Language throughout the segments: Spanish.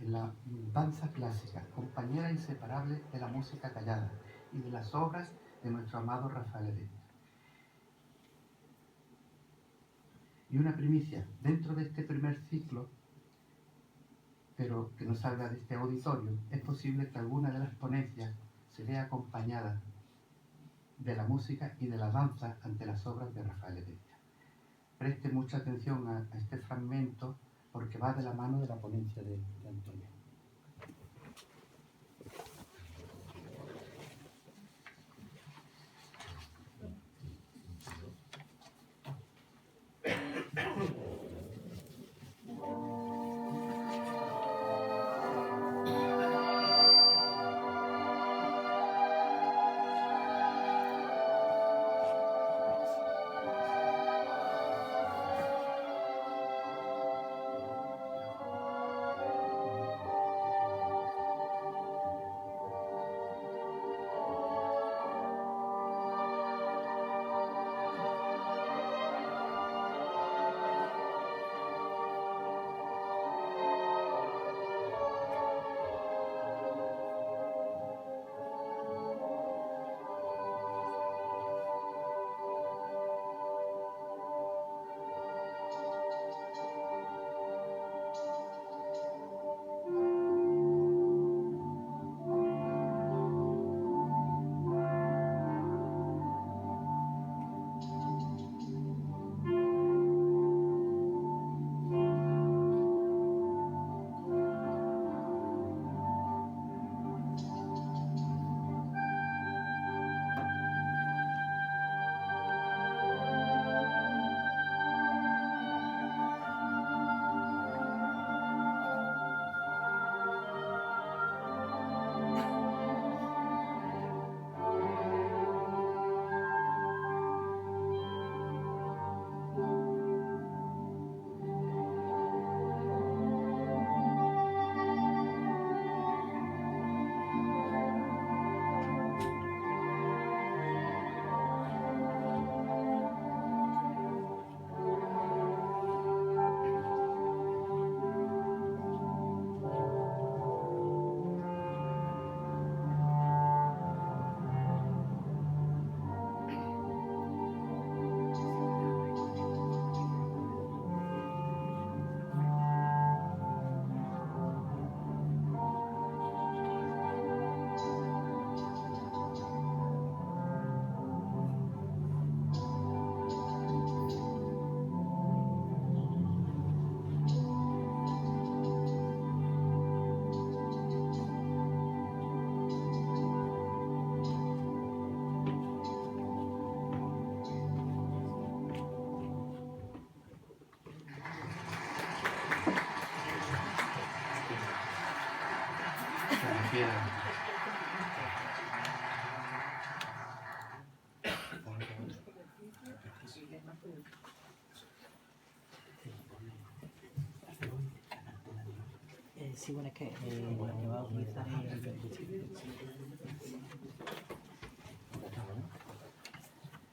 en la danza clásica, compañera inseparable de la música callada y de las obras de nuestro amado Rafael Heredia. Y una primicia, dentro de este primer ciclo, pero que no salga de este auditorio, es posible que alguna de las ponencias se vea acompañada de la música y de la danza ante las obras de Rafael Heredia. Preste mucha atención a este fragmento porque va de la mano de la ponencia de Antonio. Sí, bueno, es que va a utilizar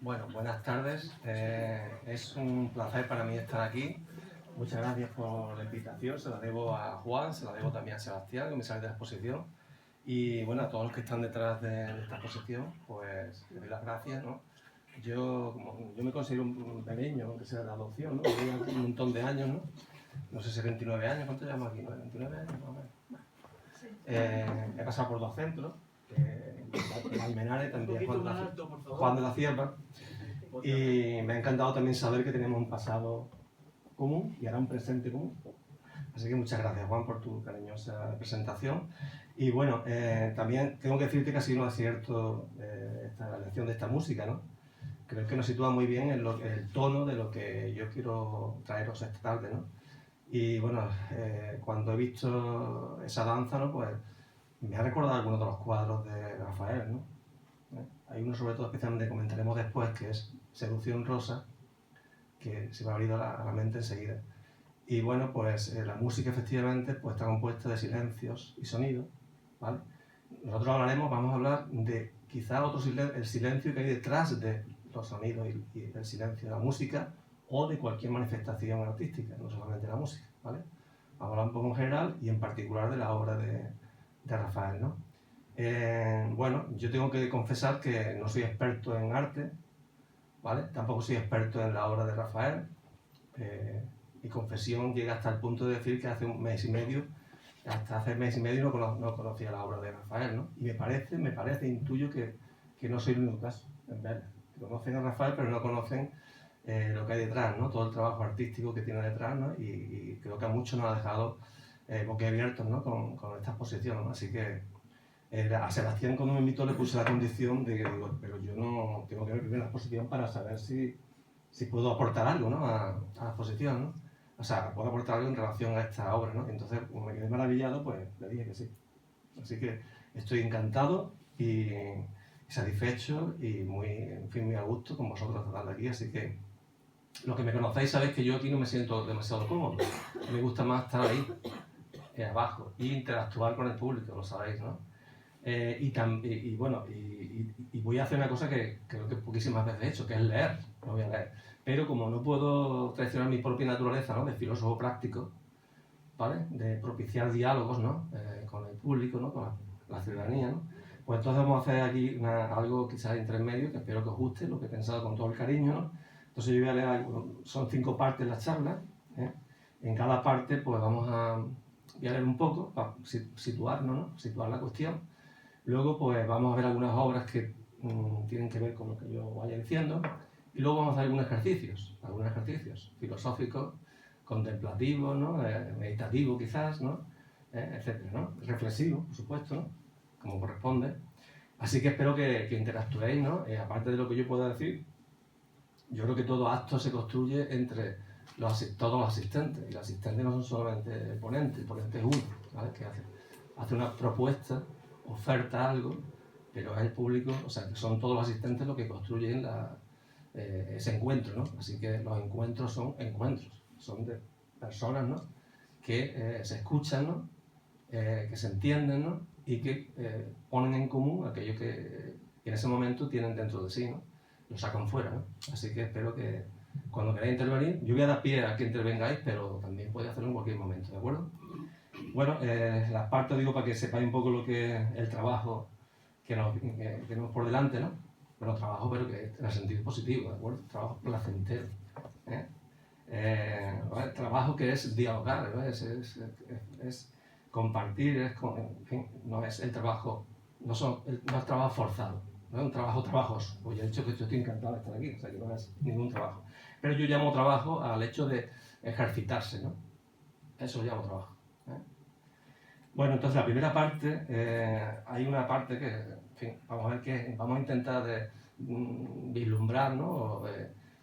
Bueno, buenas tardes. Es un placer para mí estar aquí. Muchas gracias por la invitación. Se la debo a Juan, se la debo también a Sebastián, que me sale de la exposición. Y bueno, a todos los que están detrás de esta exposición, pues les doy las gracias, ¿no? Yo me considero un pequeño, aunque sea de adopción, ¿no? Tengo un montón de años, ¿no? No sé si 29 años, ¿cuánto llevamos aquí? 29 años más o menos. He pasado por 2 centros, en Almenara también Juan de la Cierva, y me ha encantado también saber que tenemos un pasado común y ahora un presente común. Así que muchas gracias, Juan, por tu cariñosa presentación. Y bueno, también tengo que decirte que ha sido un acierto la elección de esta música, ¿no? Creo que nos sitúa muy bien en el tono de lo que yo quiero traeros esta tarde, ¿no? Y bueno, cuando he visto esa danza, ¿no? Pues me ha recordado algunos de los cuadros de Rafael, ¿no? Hay uno sobre todo especialmente que comentaremos después, que es Seducción Rosa, que se me ha venido a la mente enseguida. Y bueno, pues la música efectivamente pues, está compuesta de silencios y sonidos, ¿vale? Nosotros vamos a hablar de quizá el silencio que hay detrás de los sonidos y el silencio de la música o de cualquier manifestación artística, no solamente la música, ¿vale? Vamos a hablar un poco en general y en particular de la obra de Rafael, ¿no? Bueno, yo tengo que confesar que no soy experto en arte, ¿vale? Tampoco soy experto en la obra de Rafael. Mi confesión llega hasta el punto de decir que hasta hace mes y medio no conocía la obra de Rafael, ¿no? Y me parece, intuyo que no soy el único caso, en verdad. Conocen a Rafael, pero no conocen lo que hay detrás, ¿no? Todo el trabajo artístico que tiene detrás, ¿no? Y creo que a muchos nos ha dejado boquiabiertos, ¿no? Con esta exposición, ¿no? Así que a Sebastián, cuando me invitó, le puse la condición de que digo, pero yo no tengo que ver primero la exposición para saber si puedo aportar algo, ¿no? a la exposición, ¿no? O sea, puedo aportar algo en relación a esta obra, ¿no? Entonces, como me quedé maravillado, pues le dije que sí. Así que estoy encantado y satisfecho y muy a gusto con vosotros de aquí. Así que los que me conocéis sabéis que yo aquí no me siento demasiado cómodo. Me gusta más estar ahí, abajo, e interactuar con el público, lo sabéis, ¿no? Y voy a hacer una cosa que creo que poquísimas veces he hecho, que es leer. No voy a leer. Pero como no puedo traicionar mi propia naturaleza, ¿no? De filósofo práctico, ¿vale? De propiciar diálogos, ¿no? Con el público, ¿no? Con la ciudadanía, ¿no? Pues entonces vamos a hacer aquí algo quizás intermedio, que espero que os guste, lo que he pensado con todo el cariño, ¿no? Entonces yo voy a leer algo, son 5 partes las charlas, ¿eh? En cada parte pues voy a leer un poco para situarnos, ¿no? Situar la cuestión. Luego pues vamos a ver algunas obras que tienen que ver con lo que yo vaya diciendo. Y luego vamos a hacer algunos ejercicios filosóficos, contemplativos, ¿no? Meditativos quizás, ¿no? Etcétera, ¿no? Reflexivos, por supuesto, ¿no? Como corresponde. Así que espero que interactuéis, ¿no? Aparte de lo que yo pueda decir, yo creo que todo acto se construye entre todos los asistentes. Y los asistentes no son solamente el ponente es uno, ¿vale? Que hace una propuesta, oferta algo, pero es el público, o sea, que son todos los asistentes los que construyen ese encuentro, ¿no? Así que los encuentros son de personas, ¿no? Que se escuchan, ¿no? Que se entienden, ¿no? Y que ponen en común aquello que en ese momento tienen dentro de sí, ¿no? Lo sacan fuera, ¿no? Así que espero que cuando queráis intervenir, yo voy a dar pie a que intervengáis, pero también podéis hacerlo en cualquier momento, ¿de acuerdo? Bueno, las partes digo para que sepáis un poco lo que es el trabajo que tenemos por delante, ¿no? Bueno, trabajo, pero que en el sentido positivo, ¿de acuerdo? Trabajo placentero, ¿eh? Trabajo que es dialogar, ¿no? Es compartir, en fin, no es el trabajo, no es trabajo forzado, no es un trabajo trabajoso. Pues ya he dicho que yo estoy encantado de estar aquí, o sea que no es ningún trabajo. Pero yo llamo trabajo al hecho de ejercitarse, ¿no? Eso lo llamo trabajo, ¿eh? Bueno, entonces la primera parte, hay una parte que, en fin, vamos a intentar vislumbrar, ¿no? O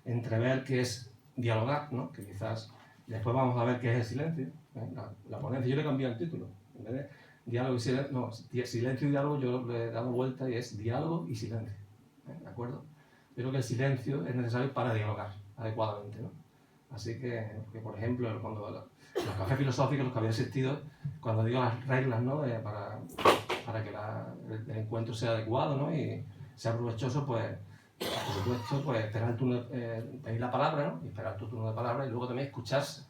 entrever qué es dialogar, ¿no? Que quizás después vamos a ver qué es el silencio, ¿eh? La ponencia, yo le he cambiado el título, en vez de diálogo y silencio, no, silencio y diálogo yo le he dado vuelta y es diálogo y silencio, ¿de acuerdo? Yo creo que el silencio es necesario para dialogar adecuadamente, ¿no? Así que por ejemplo, cuando los cafés filosóficos, los que había existido, cuando digo las reglas, ¿no? Para que el encuentro sea adecuado, ¿no? Y sea provechoso, pues por supuesto, pues esperar pedir la palabra, ¿no? Y esperar tu turno de palabra y luego también escucharse.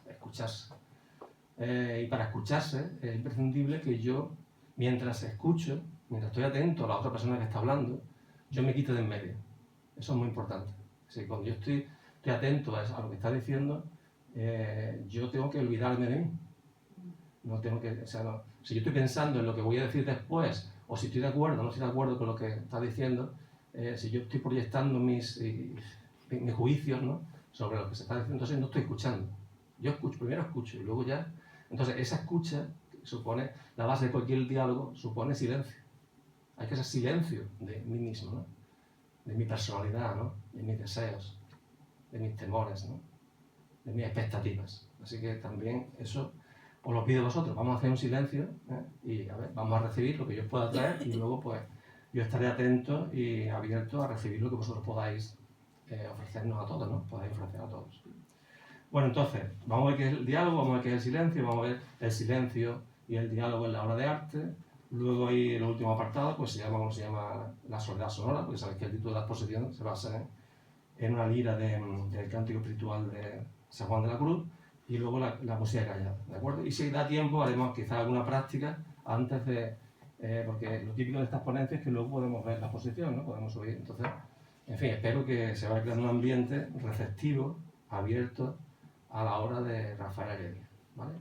Y para escucharse es imprescindible que yo, mientras estoy atento a la otra persona que está hablando, yo me quite de en medio. Eso es muy importante. Si cuando yo estoy atento a lo que está diciendo, yo tengo que olvidarme de mí. No tengo que, si yo estoy pensando en lo que voy a decir después, o si estoy de acuerdo o no estoy de acuerdo con lo que está diciendo, si yo estoy proyectando mis juicios, ¿no? Sobre lo que se está diciendo, entonces no estoy escuchando. Yo primero escucho y luego ya. Entonces esa escucha supone, la base de cualquier diálogo, supone silencio. Hay que ser silencio de mí mismo, ¿no? De mi personalidad, ¿no? De mis deseos, de mis temores, ¿no? De mis expectativas. Así que también eso os lo pido a vosotros. Vamos a hacer un silencio, ¿eh? Y a ver, vamos a recibir lo que yo os pueda traer y luego pues yo estaré atento y abierto a recibir lo que vosotros podáis ofrecernos a todos, ¿no? Podáis ofrecer a todos. Bueno, entonces, vamos a ver qué es el diálogo, vamos a ver qué es el silencio, vamos a ver el silencio y el diálogo en la obra de arte. Luego ahí el último apartado, pues se llama la soledad sonora, porque sabéis que el título de la exposición se basa en una lira del cántico espiritual de San Juan de la Cruz, y luego la música callada, ¿de acuerdo? Y si da tiempo haremos quizás alguna práctica antes de... porque lo típico de estas ponencias es que luego podemos ver la exposición, ¿no? Podemos subir, entonces... En fin, espero que se vaya creando un ambiente receptivo, abierto a la obra de Rafael Heredia, ¿vale?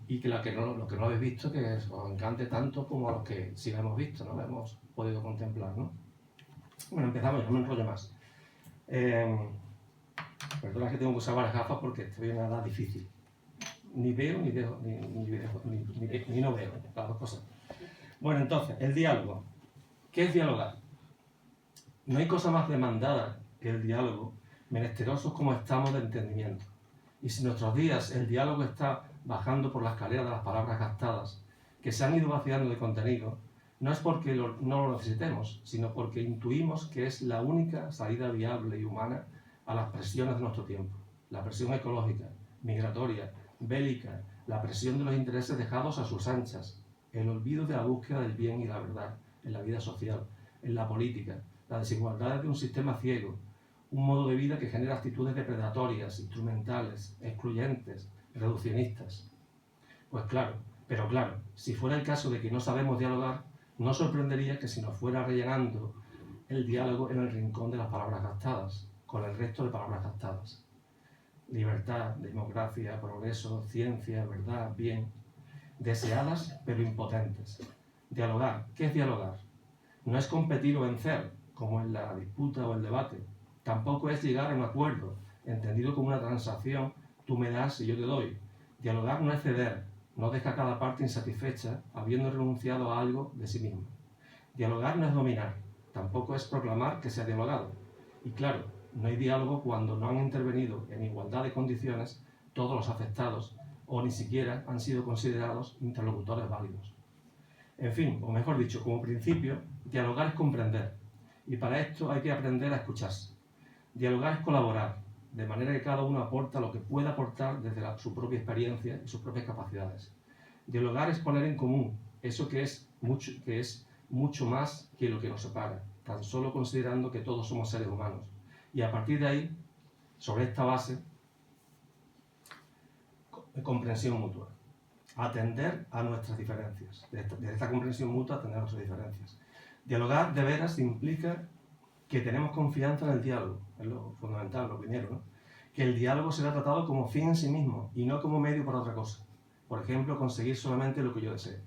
Y que, lo que no habéis visto, que os encante tanto como a los que sí la hemos visto, ¿no? La hemos podido contemplar, ¿no? Bueno, empezamos, ya no me enrollo más. Perdona que tengo que usar varias gafas porque estoy en una edad difícil. Ni veo, ni veo, ni no veo, las dos cosas. Bueno, entonces, el diálogo. ¿Qué es dialogar? No hay cosa más demandada que el diálogo, menesterosos como estamos de entendimiento. Y si en nuestros días el diálogo está bajando por la escalera de las palabras gastadas, que se han ido vaciando de contenido, no es porque no lo necesitemos, sino porque intuimos que es la única salida viable y humana a las presiones de nuestro tiempo. La presión ecológica, migratoria, bélica, la presión de los intereses dejados a sus anchas, el olvido de la búsqueda del bien y la verdad en la vida social, en la política, las desigualdades de un sistema ciego, un modo de vida que genera actitudes depredatorias, instrumentales, excluyentes, reduccionistas. Pues claro, pero claro, si fuera el caso de que no sabemos dialogar, no sorprendería que se nos fuera rellenando el diálogo en el rincón de las palabras gastadas, con el resto de palabras gastadas. Libertad, democracia, progreso, ciencia, verdad, bien. Deseadas pero impotentes. Dialogar. ¿Qué es dialogar? No es competir o vencer, como en la disputa o el debate. Tampoco es llegar a un acuerdo, entendido como una transacción, tú me das y yo te doy. Dialogar no es ceder, no deja a cada parte insatisfecha, habiendo renunciado a algo de sí misma. Dialogar no es dominar, tampoco es proclamar que se ha dialogado. Y claro, no hay diálogo cuando no han intervenido en igualdad de condiciones todos los afectados o ni siquiera han sido considerados interlocutores válidos. En fin, o mejor dicho, como principio, dialogar es comprender, y para esto hay que aprender a escucharse. Dialogar es colaborar, de manera que cada uno aporta lo que pueda aportar desde su propia experiencia y sus propias capacidades. Dialogar es poner en común eso que es mucho más que lo que nos separa, tan solo considerando que todos somos seres humanos. Y a partir de ahí, sobre esta base, comprensión mutua. Atender a nuestras diferencias. De esta comprensión mutua, atender a nuestras diferencias. Dialogar de veras implica que tenemos confianza en el diálogo, es lo fundamental, lo primero, ¿no? Que el diálogo será tratado como fin en sí mismo y no como medio para otra cosa. Por ejemplo, conseguir solamente lo que yo deseo.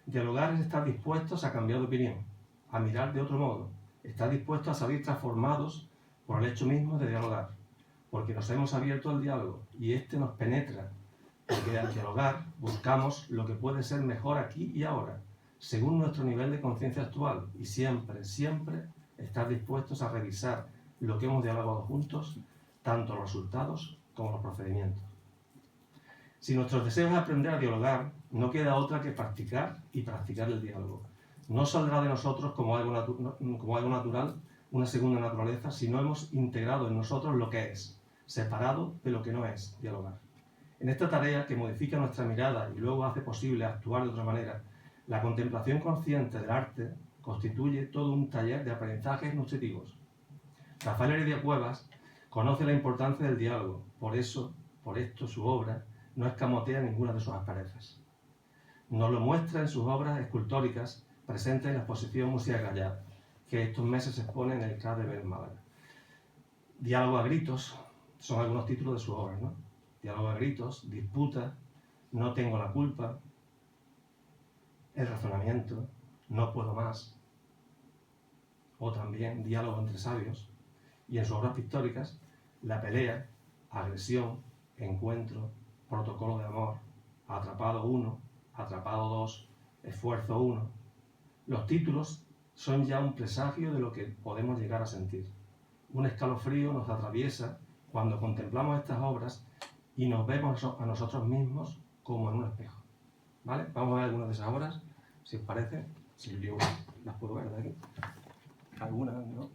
Dialogar es estar dispuestos a cambiar de opinión, a mirar de otro modo, estar dispuestos a salir transformados por el hecho mismo de dialogar, porque nos hemos abierto al diálogo y este nos penetra, porque al dialogar buscamos lo que puede ser mejor aquí y ahora, según nuestro nivel de conciencia actual, y siempre, siempre estar dispuestos a revisar lo que hemos dialogado juntos, tanto los resultados como los procedimientos. Si nuestro deseo es aprender a dialogar, no queda otra que practicar y practicar el diálogo. No saldrá de nosotros como algo natural, una segunda naturaleza, si no hemos integrado en nosotros lo que es, separado de lo que no es dialogar. En esta tarea que modifica nuestra mirada y luego hace posible actuar de otra manera, la contemplación consciente del arte constituye todo un taller de aprendizajes nutritivos. Rafael Heredia Cuevas conoce la importancia del diálogo, por esto su obra no escamotea ninguna de sus asperezas. Nos lo muestra en sus obras escultóricas presentes en la exposición Música Callada, que estos meses se expone en el CRAD de Belén, Málaga. Diálogo a gritos son algunos títulos de sus obras, ¿no? Diálogo a gritos, disputa, no tengo la culpa, el razonamiento, no puedo más, o también diálogo entre sabios, y en sus obras pictóricas, la pelea, agresión, encuentro, protocolo de amor, atrapado 1, atrapado 2, esfuerzo 1. Los títulos son ya un presagio de lo que podemos llegar a sentir. Un escalofrío nos atraviesa cuando contemplamos estas obras y nos vemos a nosotros mismos como en un espejo. ¿Vale? Vamos a ver algunas de esas obras, si os parece. Si yo las puedo ver de aquí. Algunas, ¿no?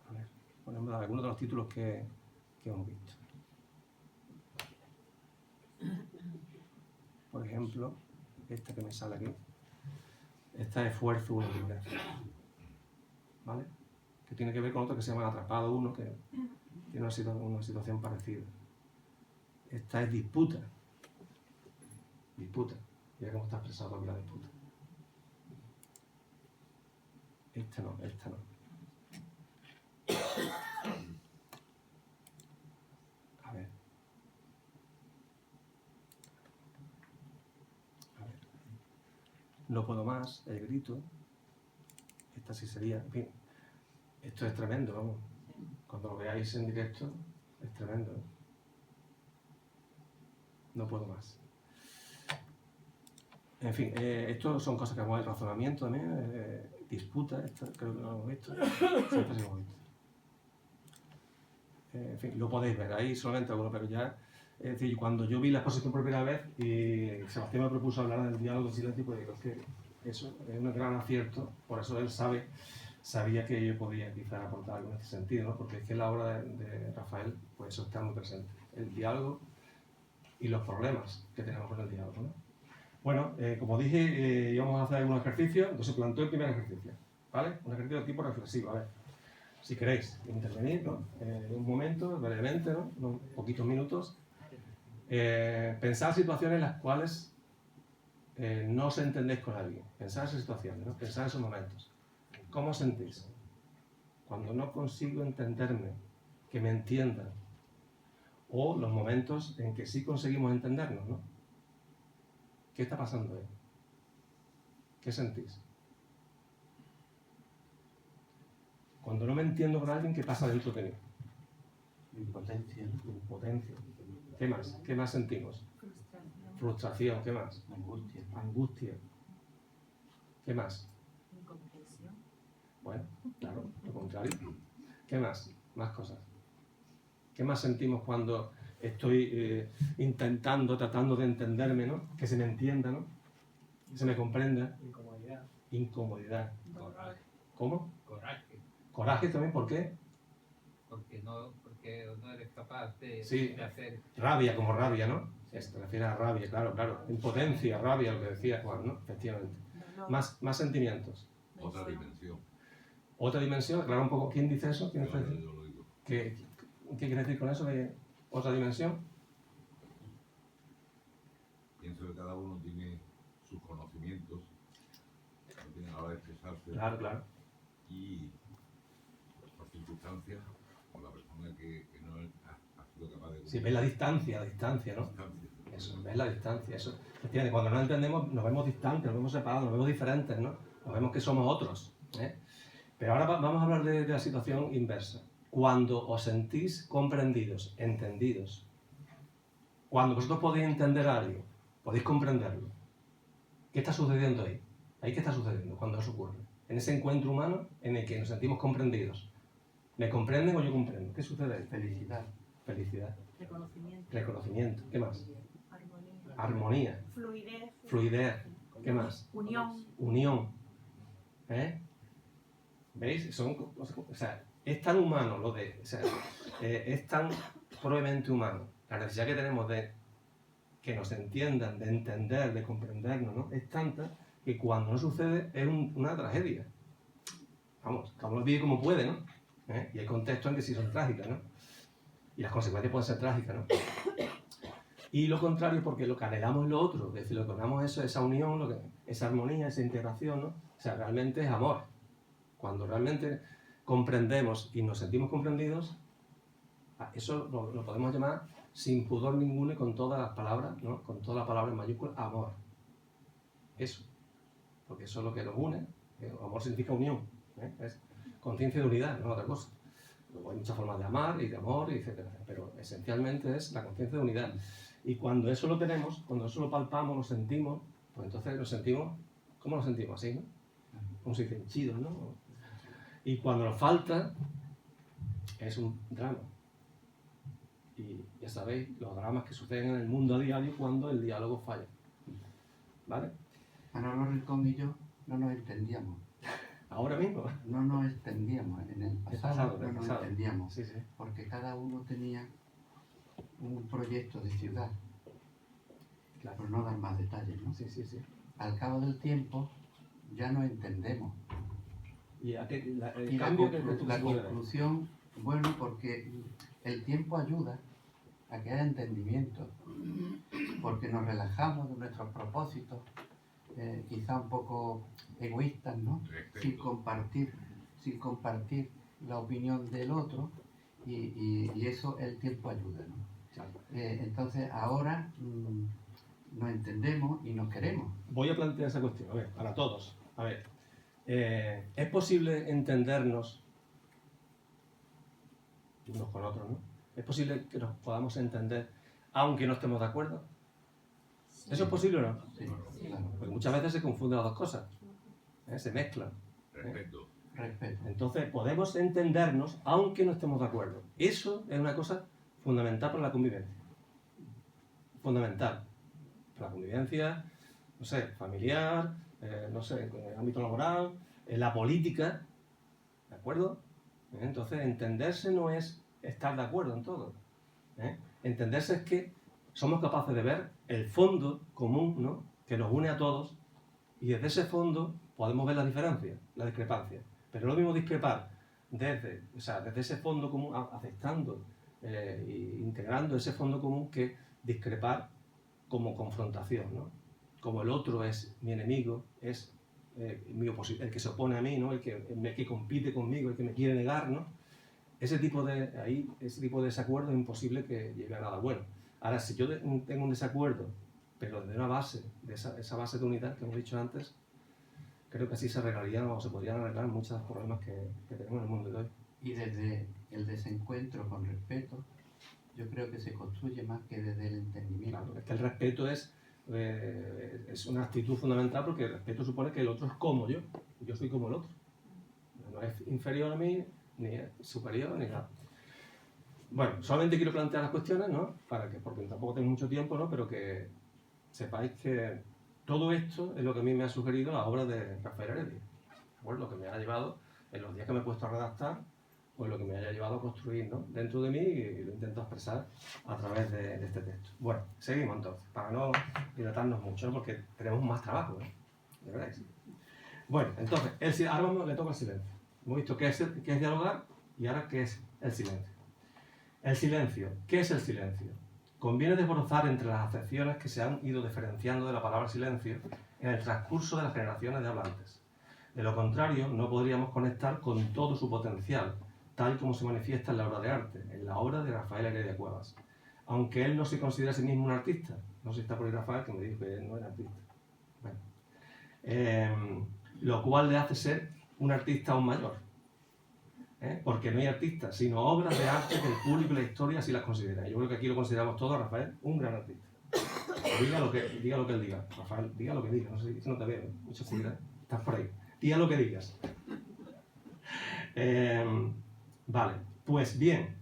A ver, ponemos algunos de los títulos que hemos visto. Por ejemplo, esta que me sale aquí. Esta es Esfuerzo 1 primero. ¿Vale? Que tiene que ver con otro que se llama Atrapado 1, que tiene una situación parecida. Esta es disputa. Disputa. Mira cómo está expresado aquí la disputa. Esta no. A ver. No puedo más, el grito. Esta sí sería, en fin. Esto es tremendo, vamos. Cuando lo veáis en directo, es tremendo. No puedo más. En fin, esto son cosas que hagamos el razonamiento también, disputa, esto creo que lo hemos visto. Siempre lo hemos visto. En fin, lo podéis ver, ahí solamente alguno, pero ya, es decir, cuando yo vi la exposición por primera vez y Sebastián me propuso hablar del diálogo siléntico, digo, es que eso es un gran acierto, por eso él sabía que yo podía quizás aportar algo en este sentido, ¿no? Porque es que en la obra de Rafael, pues eso está muy presente, el diálogo y los problemas que tenemos con el diálogo, ¿no? Bueno, como dije, íbamos a hacer algunos ejercicios, entonces planteo el primer ejercicio, ¿vale? Un ejercicio de tipo reflexivo, a ver, si queréis intervenir, ¿no? Un momento, brevemente, ¿no? Unos poquitos minutos, pensar situaciones en las cuales no os entendéis con alguien, pensar esas situaciones, ¿no? Pensar esos momentos. ¿Cómo os sentís? Cuando no consigo entenderme, que me entiendan, o los momentos en que sí conseguimos entendernos, ¿no? ¿Qué está pasando ahí? ¿Qué sentís? Cuando no me entiendo con alguien, ¿qué pasa dentro de mí? Impotencia. Impotencia. ¿Qué más? ¿Qué más sentimos? Frustración. ¿Qué más? Angustia. Angustia. ¿Qué más? Incomprensión. Bueno, claro, lo contrario. ¿Qué más? Más cosas. ¿Qué más sentimos cuando estoy tratando de entenderme, ¿no? Que se me entienda, ¿no? Que se me comprenda. Incomodidad. Incomodidad. Coraje. ¿Cómo? Coraje. Coraje también, ¿por qué? Porque no eres capaz Sí. de hacer. Rabia, como rabia, ¿no? Se refiere a rabia, claro. Impotencia, rabia, lo que decía Juan, ¿no? Efectivamente. Más sentimientos. Otra dimensión. Otra dimensión, aclara un poco. ¿Quién dice eso? ¿Quién Yo dice? lo digo. ¿Qué quiere decir con eso de otra dimensión? Pienso que cada uno tiene sus conocimientos, no tiene a la hora de expresarse. Claro. Y por circunstancias, con la persona que no ha sido capaz de. Sí, ves la distancia, ¿no? Distancia. Eso, ves la distancia, eso. Efectivamente, cuando no entendemos, nos vemos distantes, nos vemos separados, nos vemos diferentes, ¿no? Nos vemos que somos otros, ¿eh? Pero ahora vamos a hablar de la situación inversa. Cuando os sentís comprendidos, entendidos, cuando vosotros podéis entender a alguien, podéis comprenderlo, ¿qué está sucediendo ahí? ¿Ahí qué está sucediendo cuando eso ocurre? En ese encuentro humano en el que nos sentimos comprendidos. ¿Me comprenden o yo comprendo? ¿Qué sucede ahí? Felicidad. Felicidad. Reconocimiento. Reconocimiento. ¿Qué más? Armonía. Armonía. Fluidez. Fluidez. ¿Qué más? Unión. Unión. ¿Eh? ¿Veis? O sea, es tan humano lo de... O sea, es tan probablemente humano la necesidad que tenemos de que nos entiendan, de entender, de comprendernos, ¿no? Es tanta que cuando no sucede es una tragedia. Vamos, cada uno vive como puede, ¿no? ¿Eh? Y hay contextos en que sí son trágicas, ¿no? Y las consecuencias pueden ser trágicas, ¿no? Y lo contrario, porque lo que anhelamos es lo otro, es decir, lo que anhelamos es esa unión, esa armonía, esa integración, ¿no? O sea, realmente es amor. Cuando realmente comprendemos y nos sentimos comprendidos, eso lo podemos llamar sin pudor ninguno y con todas las palabras, ¿no? Con todas las palabras en mayúsculas, amor. Eso. Porque eso es lo que nos une. Amor significa unión, ¿eh? Es conciencia de unidad, no otra cosa. Luego hay muchas formas de amar y de amor, etc. Pero esencialmente es la conciencia de unidad. Y cuando eso lo tenemos, cuando eso lo palpamos, lo sentimos, pues entonces nos sentimos, ¿cómo nos sentimos? Así, ¿no? Como se dice, henchidos, ¿no? Y cuando nos falta, es un drama. Y ya sabéis los dramas que suceden en el mundo a diario cuando el diálogo falla. ¿Vale? Manolo Rincón y yo no nos entendíamos. Ahora mismo. No nos entendíamos. En el pasado no nos entendíamos. Sí, sí. Porque cada uno tenía un proyecto de ciudad. Claro. Por no dar más detalles, ¿no? Sí. Al cabo del tiempo ya nos entendemos. ¿Y el Y cambio que tú la puedes ver? conclusión, bueno, porque el tiempo ayuda a que haya entendimiento, porque nos relajamos de nuestros propósitos, quizá un poco egoístas, ¿no? Respeto. Sin compartir la opinión del otro, y eso el tiempo ayuda, ¿no? Claro. Entonces ahora nos entendemos y nos queremos. Voy a plantear esa cuestión, a ver, para todos. A ver, ¿es posible entendernos unos con otros, no? ¿Es posible que nos podamos entender aunque no estemos de acuerdo? ¿Eso es posible o no? Sí, claro. Porque muchas veces se confunden las dos cosas, se mezclan. Respeto. Respeto. Entonces, podemos entendernos aunque no estemos de acuerdo. Eso es una cosa fundamental para la convivencia. Fundamental. Para la convivencia, no sé, familiar, no sé, en el ámbito laboral, en la política, ¿de acuerdo? Entonces, entenderse no es estar de acuerdo en todo. Entenderse es que somos capaces de ver el fondo común, ¿no?, que nos une a todos, y desde ese fondo podemos ver las diferencias, las discrepancias. Pero no es lo mismo discrepar desde ese fondo común, aceptando e integrando ese fondo común, que discrepar como confrontación, ¿no? Como el otro es mi enemigo, es el que se opone a mí, ¿no? El que compite conmigo, el que me quiere negar, ¿no? Ese tipo de desacuerdo es imposible que llegue a nada bueno. Ahora, si yo tengo un desacuerdo, pero desde una base, de esa base de unidad que hemos dicho antes, creo que así se arreglarían o se podrían arreglar muchos de los problemas que tenemos en el mundo de hoy. Y desde el desencuentro con respeto, yo creo que se construye más que desde el entendimiento. Claro, es que el respeto es una actitud fundamental, porque el respeto supone que el otro es como yo soy como el otro. No es inferior a mí, ni es superior, ni nada. Bueno, solamente quiero plantear las cuestiones, ¿no? Porque tampoco tengo mucho tiempo, ¿no? Pero que sepáis que todo esto es lo que a mí me ha sugerido la obra de Rafael Heredia. ¿De acuerdo? Lo que me ha llevado, en los días que me he puesto a redactar, pues lo que me haya llevado a construir, ¿no?, dentro de mí, y lo intento expresar a través de este texto. Bueno, seguimos entonces, para no dilatarnos mucho, ¿no?, porque tenemos más trabajo, ¿no? ¿De verdad? Bueno, entonces, ahora le toca el silencio. Hemos visto qué es dialogar, y ahora qué es el silencio. El silencio. ¿Qué es el silencio? Conviene desbrozar entre las acepciones que se han ido diferenciando de la palabra silencio en el transcurso de las generaciones de hablantes. De lo contrario, no podríamos conectar con todo su potencial, tal como se manifiesta en la obra de arte, en la obra de Rafael Heredia Cuevas. Aunque él no se considera a sí mismo un artista. No sé si está por ahí Rafael, que me dijo que no era artista. Bueno. Lo cual le hace ser un artista aún mayor. Porque no hay artistas, sino obras de arte que el público y la historia así las consideran. Yo creo que aquí lo consideramos todos, Rafael, un gran artista. Diga lo que él diga. Rafael, diga lo que diga. No sé, es que no te veo. Mucha oscuridad. Estás por ahí. Diga lo que digas. Vale, pues bien,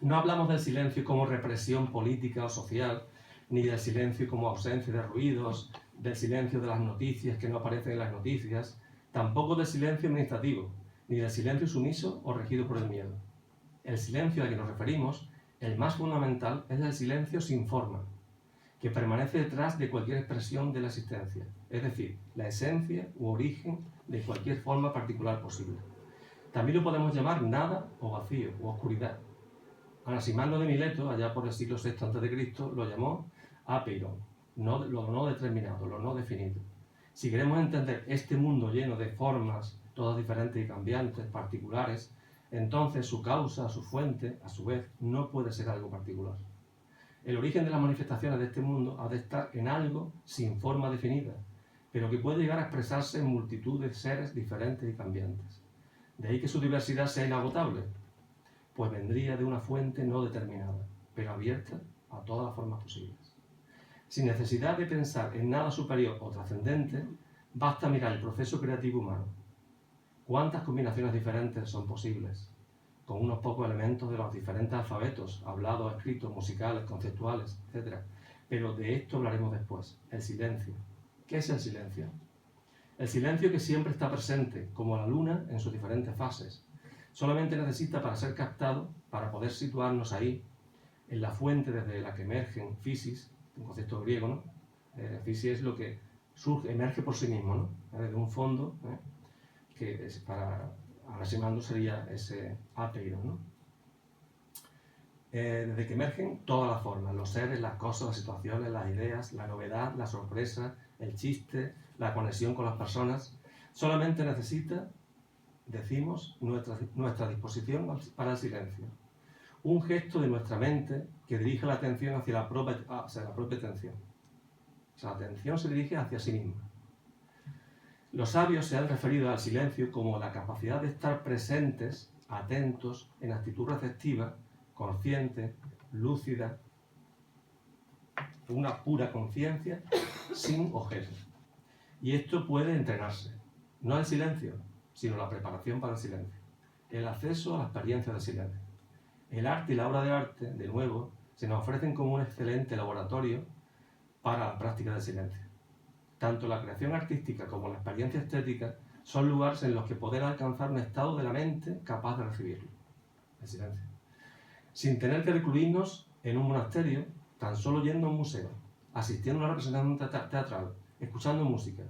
no hablamos del silencio como represión política o social, ni del silencio como ausencia de ruidos, del silencio de las noticias que no aparecen en las noticias, tampoco del silencio administrativo, ni del silencio sumiso o regido por el miedo. El silencio al que nos referimos, el más fundamental, es el silencio sin forma, que permanece detrás de cualquier expresión de la existencia, es decir, la esencia u origen de cualquier forma particular posible. También lo podemos llamar nada o vacío o oscuridad. Anaximandro de Mileto, allá por el siglo VI a.C., lo llamó apeiron, lo no determinado, lo no definido. Si queremos entender este mundo lleno de formas, todas diferentes y cambiantes, particulares, entonces su causa, su fuente, a su vez, no puede ser algo particular. El origen de las manifestaciones de este mundo ha de estar en algo sin forma definida, pero que puede llegar a expresarse en multitud de seres diferentes y cambiantes. De ahí que su diversidad sea inagotable, pues vendría de una fuente no determinada, pero abierta a todas las formas posibles. Sin necesidad de pensar en nada superior o trascendente, basta mirar el proceso creativo humano. ¿Cuántas combinaciones diferentes son posibles? Con unos pocos elementos de los diferentes alfabetos, hablados, escritos, musicales, conceptuales, etc. Pero de esto hablaremos después. El silencio. ¿Qué es el silencio? El silencio que siempre está presente, como la luna en sus diferentes fases. Solamente necesita, para ser captado, para poder situarnos ahí, en la fuente desde la que emergen physis, un concepto griego, ¿no? Physis es lo que surge, emerge por sí mismo, ¿no? Desde un fondo, que es para aproximando sería ese apeiron, ¿no? Desde que emergen todas las formas, los seres, las cosas, las situaciones, las ideas, la novedad, la sorpresa, el chiste, la conexión con las personas, solamente necesita, decimos, nuestra disposición para el silencio. Un gesto de nuestra mente que dirige la atención hacia la propia atención. O sea, la atención se dirige hacia sí misma. Los sabios se han referido al silencio como la capacidad de estar presentes, atentos, en actitud receptiva, consciente, lúcida, una pura conciencia sin objeto. Y esto puede entrenarse, no el silencio, sino la preparación para el silencio, el acceso a la experiencia del silencio. El arte y la obra de arte, de nuevo, se nos ofrecen como un excelente laboratorio para la práctica del silencio. Tanto la creación artística como la experiencia estética son lugares en los que poder alcanzar un estado de la mente capaz de recibirlo, el silencio. Sin tener que recluirnos en un monasterio, tan solo yendo a un museo, asistiendo a una representación teatral, escuchando música,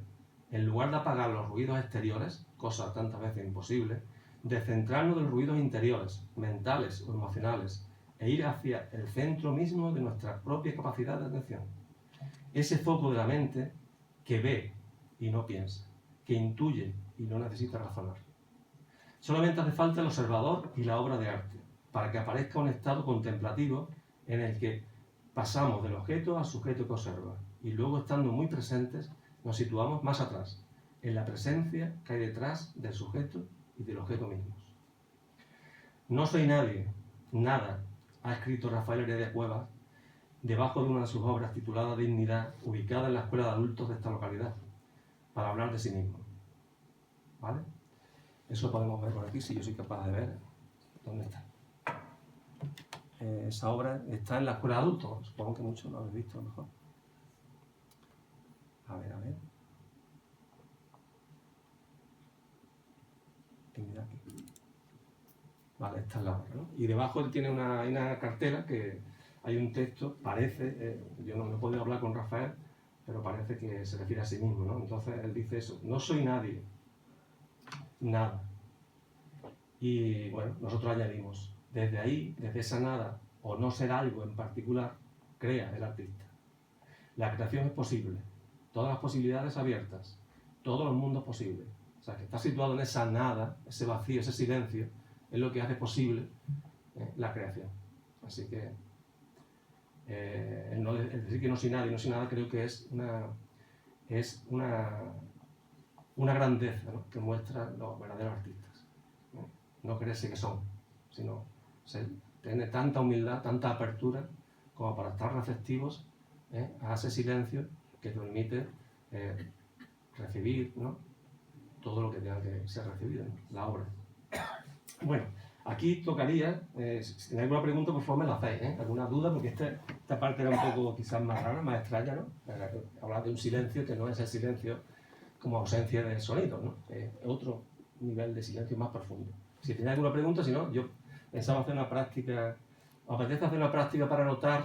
en lugar de apagar los ruidos exteriores, cosa tantas veces imposible, de centrarnos en los ruidos interiores, mentales o emocionales, e ir hacia el centro mismo de nuestra propia capacidad de atención. Ese foco de la mente que ve y no piensa, que intuye y no necesita razonar. Solamente hace falta el observador y la obra de arte, para que aparezca un estado contemplativo en el que pasamos del objeto al sujeto que observa, y luego, estando muy presentes, nos situamos más atrás, en la presencia que hay detrás del sujeto y del objeto mismos. No soy nadie, nada, ha escrito Rafael Heredia Cuevas, debajo de una de sus obras titulada Dignidad, ubicada en la escuela de adultos de esta localidad, para hablar de sí mismo. ¿Vale? Eso podemos ver por aquí, si yo soy capaz de ver dónde está. Esa obra está en la escuela de adultos, supongo que muchos lo habéis visto a lo mejor. A ver. Dignidad aquí. Vale, esta es la obra, ¿no? Y debajo tiene una cartela que hay un texto, parece, yo no he podido hablar con Rafael, pero parece que se refiere a sí mismo, ¿no? Entonces él dice eso, no soy nadie, nada. Y bueno, nosotros añadimos, desde ahí, desde esa nada, o no ser algo en particular, crea el artista. La creación es posible, todas las posibilidades abiertas, todos los mundos posibles. O sea, que está situado en esa nada, ese vacío, ese silencio, es lo que hace posible la creación. Así que el decir que no soy nada, creo que es una grandeza, ¿no?, que muestran los verdaderos artistas. No creerse que son, sino tener tanta humildad, tanta apertura, como para estar receptivos a ese silencio que te permite recibir, ¿no?, todo lo que tenga que ser recibido, ¿no?, la obra. Bueno, aquí tocaría, si tenéis alguna pregunta, por favor me la hacéis, alguna duda, porque esta parte era un poco quizás más rara, más extraña, ¿no? Hablar de un silencio que no es el silencio como ausencia de sonido, ¿no? Es otro nivel de silencio más profundo. Si tenéis alguna pregunta, si no, yo pensaba hacer una práctica. ¿Os apetece hacer una práctica para notar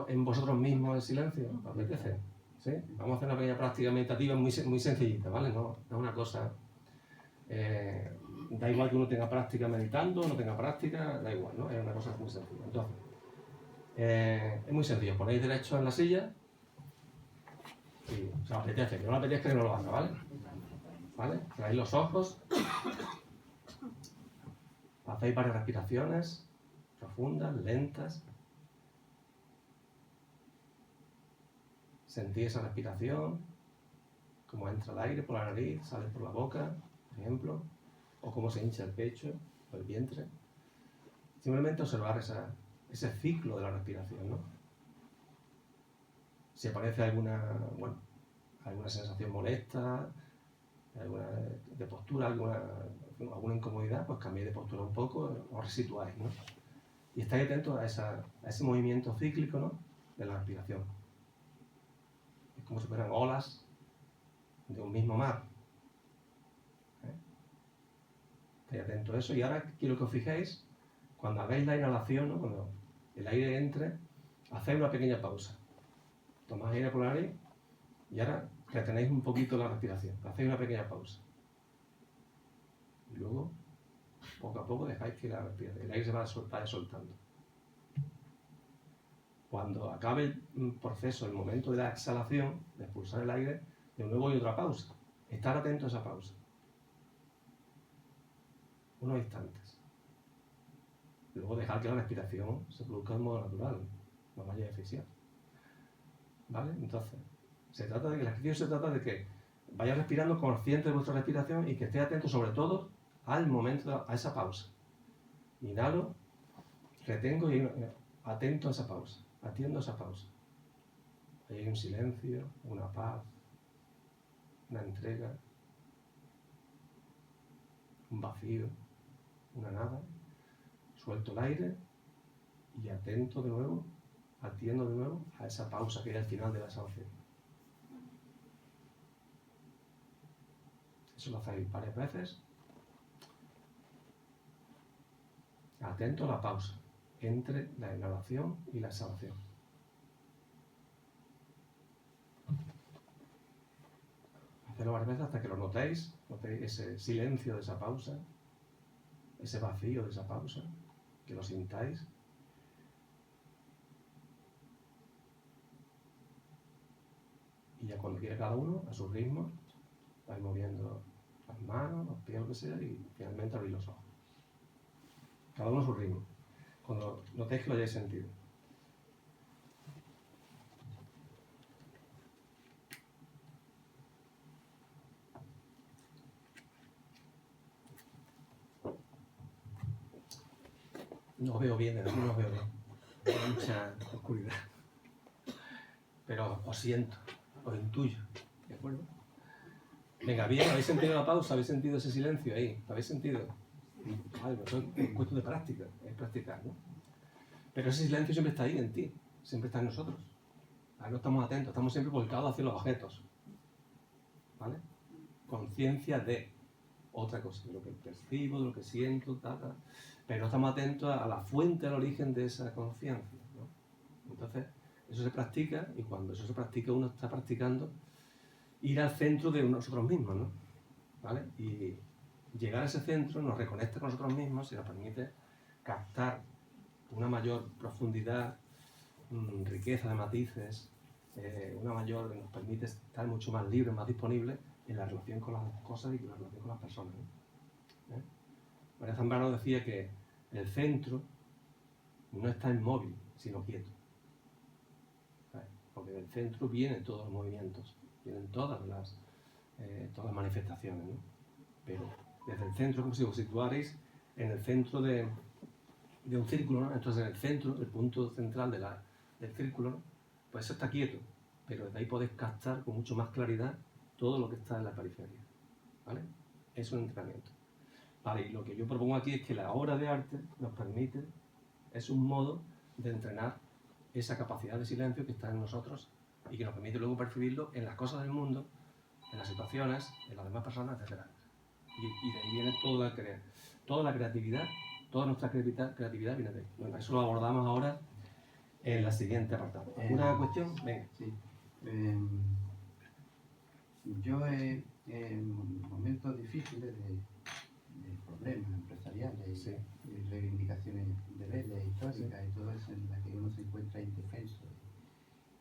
en vosotros mismos el silencio? ¿Os apetece? ¿Sí? Vamos a hacer una pequeña práctica meditativa muy sencillita, ¿vale? No es una cosa... da igual que uno tenga práctica meditando, no tenga práctica, da igual, ¿no? Es una cosa muy sencilla. Entonces, es muy sencillo. Ponéis derecho en la silla y os apetece. Que no os apetezca, que no lo haga, ¿vale? ¿Vale? Cerráis los ojos. Hacéis varias respiraciones profundas, lentas. Sentís esa respiración, cómo entra el aire por la nariz, sale por la boca, por ejemplo, o cómo se hincha el pecho o el vientre. Simplemente observar ese ciclo de la respiración, ¿no? Si aparece alguna sensación molesta, alguna de postura, alguna incomodidad, pues cambiéis de postura un poco, os resituáis, ¿no? Y estáis atentos a ese movimiento cíclico, ¿no?, de la respiración. Es como si fueran olas de un mismo mar. Estáis atentos a eso, y ahora quiero que os fijéis, cuando hagáis la inhalación, ¿no?, cuando el aire entre, hacéis una pequeña pausa. Tomáis aire por la nariz y ahora retenéis un poquito la respiración. Hacéis una pequeña pausa. Y luego, poco a poco, dejáis que el aire se vaya soltando. Cuando acabe el proceso, el momento de la exhalación, de expulsar el aire, de nuevo hay otra pausa. Estar atento a esa pausa. Unos instantes. Luego dejar que la respiración se produzca de modo natural, no vaya a asfixiar. ¿Vale? Entonces, el ejercicio se trata de que vaya respirando consciente de vuestra respiración y que esté atento sobre todo al momento, a esa pausa. Inhalo, retengo y atento a esa pausa, atiendo a esa pausa. Ahí hay un silencio, una paz, una entrega, un vacío, una nada. Suelto el aire y atento de nuevo, atiendo de nuevo a esa pausa que hay al final de la exhalación. Eso lo hacéis varias veces. Atento a la pausa entre la inhalación y la exhalación. Hacedlo varias veces hasta que lo notéis ese silencio de esa pausa, ese vacío de esa pausa, que lo sintáis. Y ya cuando quiera cada uno, a su ritmo, vais moviendo las manos, los pies, lo que sea, y finalmente abrís los ojos. Cada uno a su ritmo. Cuando notéis que lo hayáis sentido. No os veo bien, de verdad, no os veo bien. Hay mucha oscuridad. Pero os siento, os intuyo, ¿de acuerdo? Venga, bien, ¿habéis sentido la pausa? ¿Habéis sentido ese silencio ahí? ¿Lo habéis sentido? Vale, pues eso es cuestión de práctica, es practicar, ¿no? Pero ese silencio siempre está ahí en ti, siempre está en nosotros. Ahí no estamos atentos, estamos siempre volcados hacia los objetos, ¿vale? Conciencia de otra cosa, de lo que percibo, de lo que siento, tal. Pero no estamos atentos a la fuente, al origen de esa conciencia, ¿no? Entonces, eso se practica, y cuando eso se practica, uno está practicando ir al centro de nosotros mismos, ¿no? ¿Vale? Y llegar a ese centro nos reconecta con nosotros mismos y nos permite captar una mayor profundidad, riqueza de matices, nos permite estar mucho más libres, más disponibles en la relación con las cosas y en la relación con las personas, ¿no? María Zambrano decía que el centro no está inmóvil, sino quieto. ¿Vale? Porque del centro vienen todos los movimientos, vienen todas las manifestaciones, ¿no? Pero desde el centro, como si os situarais en el centro de un círculo, ¿no? Entonces en el centro, el punto central del círculo, ¿no? Pues eso está quieto, pero desde ahí podéis captar con mucho más claridad todo lo que está en la periferia, ¿vale? Es un entrenamiento. Vale, y lo que yo propongo aquí es que la obra de arte nos permite, es un modo de entrenar esa capacidad de silencio que está en nosotros y que nos permite luego percibirlo en las cosas del mundo, en las situaciones, en las demás personas, etc. Y de ahí viene toda la creatividad, toda nuestra creatividad viene de ahí. Bueno, eso lo abordamos ahora en la siguiente apartado. ¿Alguna cuestión? Venga. Sí. Yo en momentos difíciles de problemas empresariales Sí. y reivindicaciones de leyes históricas y todo eso en la que uno se encuentra indefenso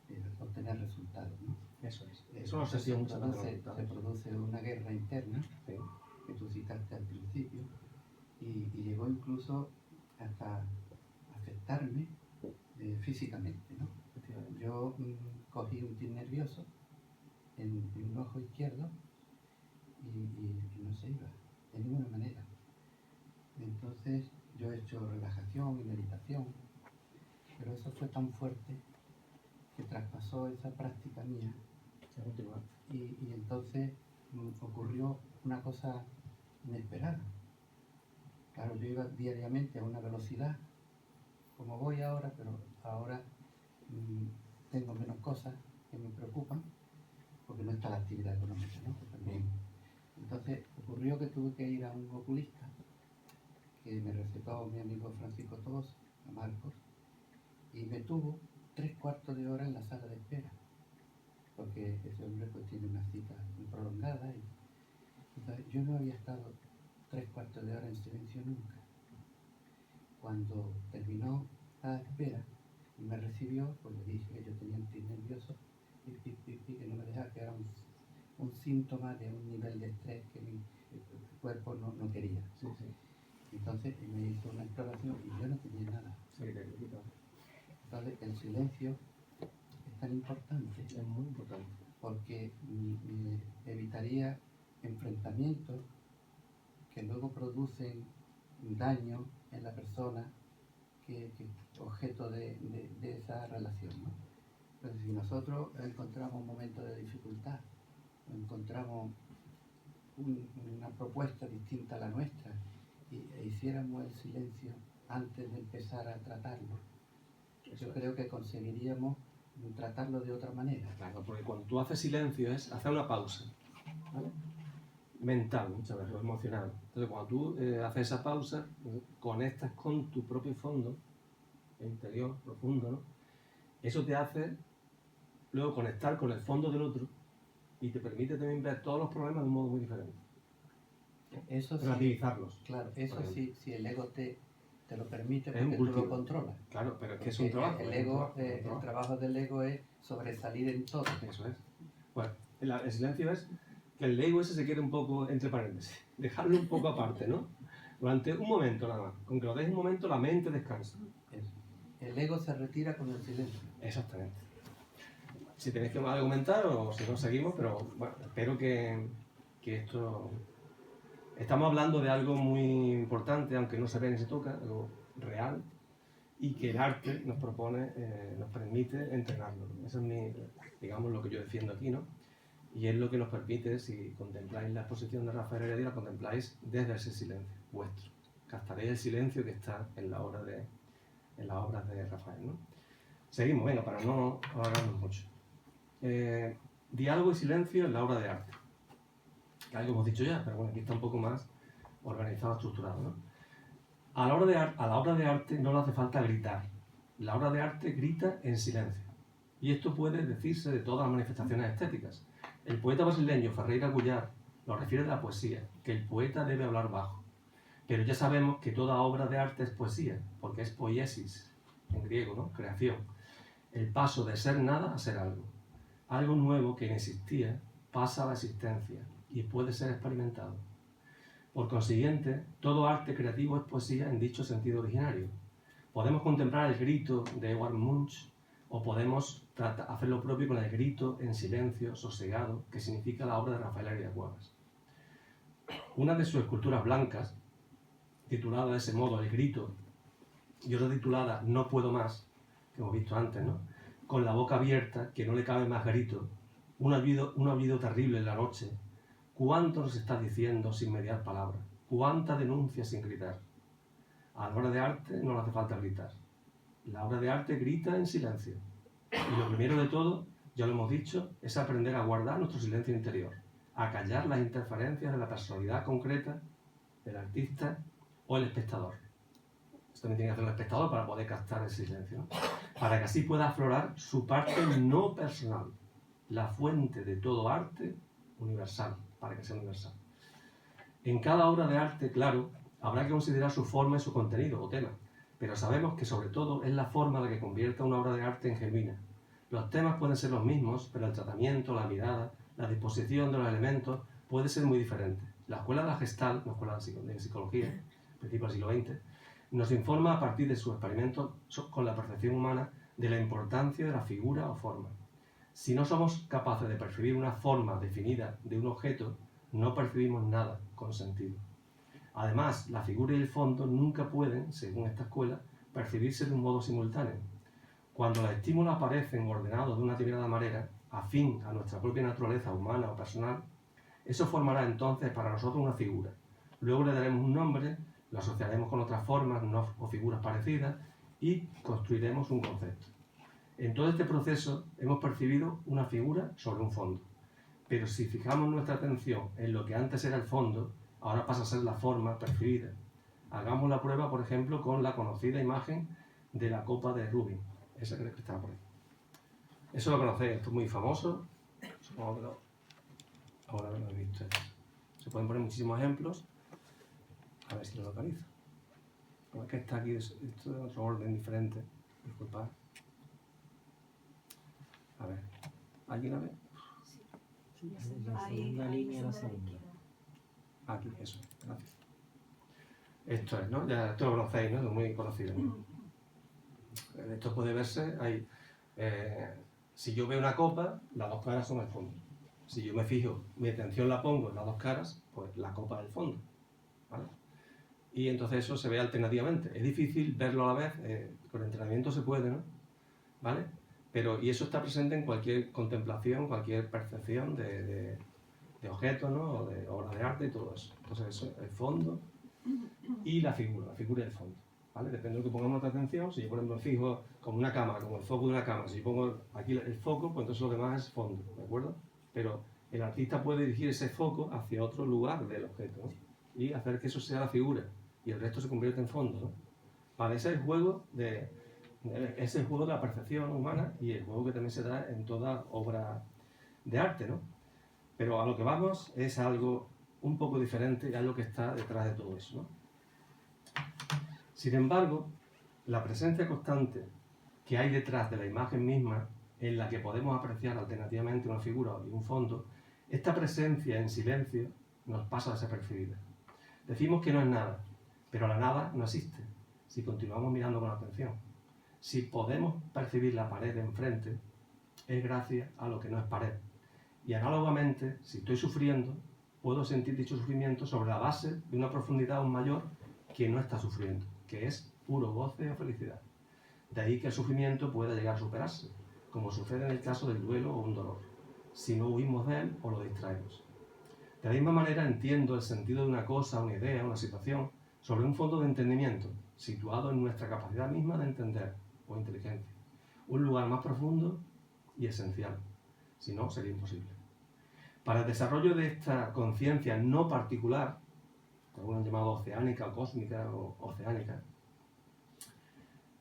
de obtener resultados, ¿no? Eso es. Eso no sé si se produce una guerra interna, sí, que tú citaste al principio, y llegó incluso hasta afectarme físicamente, ¿no? Yo cogí un tic nervioso en un ojo izquierdo y no se iba de ninguna manera. Entonces yo he hecho relajación y meditación, pero eso fue tan fuerte que traspasó esa práctica mía y entonces ocurrió una cosa inesperada. Claro, yo iba diariamente a una velocidad como voy ahora, pero ahora tengo menos cosas que me preocupan porque no está la actividad económica, ¿no? También. Entonces ocurrió que tuve que ir a un oculista que me recetó mi amigo Francisco Tobos, a Marcos, y me tuvo 3/4 de hora en la sala de espera, porque ese hombre pues tiene una cita muy prolongada y entonces yo no había estado 3/4 de hora en silencio nunca. Cuando terminó la espera y me recibió, pues le dije que yo tenía un tic nervioso, que no me dejaba, que era un síntoma de un nivel de estrés que mi cuerpo no quería. Sí, sí. Entonces me hizo una exploración y yo no tenía nada. Sí, te quito. Entonces el silencio es tan importante Es muy importante. porque me evitaría enfrentamientos que luego producen daño en la persona que es objeto de esa relación, ¿no? Entonces, si nosotros encontramos un momento de dificultad, o encontramos una propuesta distinta a la nuestra e hiciéramos el silencio antes de empezar a tratarlo, yo creo que conseguiríamos tratarlo de otra manera. Claro, porque cuando tú haces silencio es hacer una pausa, ¿vale? Mental, muchas veces, o emocional. Entonces, cuando tú haces esa pausa, conectas con tu propio fondo interior, profundo, ¿no? Eso te hace luego conectar con el fondo del otro y te permite también ver todos los problemas de un modo muy diferente. Eso sí, Relativizarlos. claro, eso Por sí, si el ego te lo permite, Es un porque tú cultivo. lo controlas. Claro, pero es que es Porque un trabajo. El es un ego, trabajo, es un el trabajo. trabajo del ego es sobresalir en todo. Eso es. Bueno, el silencio es que el ego ese se quiere un poco, entre paréntesis, dejarlo un poco aparte, ¿no? Durante un momento nada más. Con que lo dejes un momento, la mente descansa. Eso. El ego se retira con el silencio. Exactamente. Si tenéis que argumentar o si no seguimos, pero bueno, espero que esto... Estamos hablando de algo muy importante, aunque no se ve ni se toca, algo real, y que el arte nos propone, nos permite entrenarlo. Eso es digamos, lo que yo defiendo aquí, ¿no? Y es lo que nos permite, si contempláis la exposición de Rafael Heredia, la contempláis desde ese silencio vuestro. Captaréis el silencio que está en las obras de Rafael, ¿no? Seguimos, venga, para no alargarnos mucho. Diálogo y silencio en la obra de arte. Que algo hemos dicho ya, pero bueno, aquí está un poco más organizado, estructurado, ¿no? A la obra de arte no le hace falta gritar. La obra de arte grita en silencio. Y esto puede decirse de todas las manifestaciones estéticas. El poeta brasileño Ferreira Gullar lo refiere de la poesía, que el poeta debe hablar bajo. Pero ya sabemos que toda obra de arte es poesía, porque es poiesis, en griego, ¿no? Creación. El paso de ser nada a ser algo. Algo nuevo que no existía pasa a la existencia y puede ser experimentado. Por consiguiente, todo arte creativo es poesía en dicho sentido originario. Podemos contemplar el grito de Edvard Munch o podemos hacer lo propio con el grito en silencio, sosegado, que significa la obra de Rafael Heredia Cuevas. Una de sus esculturas blancas, titulada de ese modo El grito, y otra titulada No puedo más, que hemos visto antes, ¿no? Con la boca abierta, que no le cabe más grito, un aullido terrible en la noche. ¿Cuánto nos está diciendo sin mediar palabra? ¿Cuánta denuncia sin gritar? A la obra de arte no le hace falta gritar. La obra de arte grita en silencio. Y lo primero de todo, ya lo hemos dicho, es aprender a guardar nuestro silencio interior, a callar las interferencias de la personalidad concreta del artista o el espectador. Esto también tiene que hacer el espectador para poder captar el silencio, ¿no? Para que así pueda aflorar su parte no personal, la fuente de todo arte universal, para que sea universal. En cada obra de arte, claro, habrá que considerar su forma y su contenido o tema, pero sabemos que sobre todo es la forma la que convierte a una obra de arte en genuina. Los temas pueden ser los mismos, pero el tratamiento, la mirada, la disposición de los elementos puede ser muy diferente. La escuela de la Gestalt, la escuela de psicología, principios del siglo XX, nos informa a partir de sus experimentos con la percepción humana de la importancia de la figura o forma. Si no somos capaces de percibir una forma definida de un objeto, no percibimos nada con sentido. Además, la figura y el fondo nunca pueden, según esta escuela, percibirse de un modo simultáneo. Cuando los estímulos aparecen ordenados de una determinada manera, afín a nuestra propia naturaleza humana o personal, eso formará entonces para nosotros una figura. Luego le daremos un nombre, lo asociaremos con otras formas o figuras parecidas y construiremos un concepto. En todo este proceso hemos percibido una figura sobre un fondo. Pero si fijamos nuestra atención en lo que antes era el fondo, ahora pasa a ser la forma percibida. Hagamos la prueba, por ejemplo, con la conocida imagen de la copa de Rubin. Esa que estaba por ahí. Eso lo conocéis, esto es muy famoso. Supongo que ahora lo habéis visto. Se pueden poner muchísimos ejemplos. A ver si lo localizo. Como es que está aquí, esto de otro orden diferente. Disculpad. A ver, ¿alguien la ve? La segunda línea, la segunda. Aquí, eso, gracias. Esto es, ¿no? Ya esto lo conocéis, ¿no? Es muy conocido, ¿no? Esto puede verse ahí. Si yo veo una copa, las dos caras son el fondo. Si yo me fijo, mi atención la pongo en las dos caras, pues la copa es el fondo, ¿vale? Y entonces eso se ve alternativamente. Es difícil verlo a la vez, con entrenamiento se puede, ¿no? ¿Vale? Y eso está presente en cualquier contemplación, cualquier percepción de objetos, ¿no? O de obras de arte y todo eso. Entonces eso es el fondo y la figura y el fondo, ¿vale? Depende de lo que pongamos nuestra atención. Si yo, por ejemplo, me fijo como una cámara, como el foco de una cámara, si yo pongo aquí el foco, pues entonces lo demás es fondo, ¿de acuerdo? Pero el artista puede dirigir ese foco hacia otro lugar del objeto, ¿no? Y hacer que eso sea la figura y el resto se convierte en fondo, ¿no? Vale, ese es el juego ese es el juego de la percepción humana y el juego que también se da en toda obra de arte, ¿no? Pero a lo que vamos es algo un poco diferente y algo que está detrás de todo eso, ¿no? Sin embargo, la presencia constante que hay detrás de la imagen misma, en la que podemos apreciar alternativamente una figura y un fondo, esta presencia en silencio nos pasa desapercibida. Decimos que no es nada, pero la nada no existe si continuamos mirando con atención. Si podemos percibir la pared de enfrente, es gracias a lo que no es pared. Y análogamente, si estoy sufriendo, puedo sentir dicho sufrimiento sobre la base de una profundidad aún mayor que no está sufriendo, que es puro goce o felicidad. De ahí que el sufrimiento pueda llegar a superarse, como sucede en el caso del duelo o un dolor, si no huimos de él o lo distraemos. De la misma manera entiendo el sentido de una cosa, una idea, una situación, sobre un fondo de entendimiento, situado en nuestra capacidad misma de entender, o inteligencia. Un lugar más profundo y esencial, si no sería imposible. Para el desarrollo de esta conciencia no particular, que algunos han llamado oceánica o cósmica o oceánica,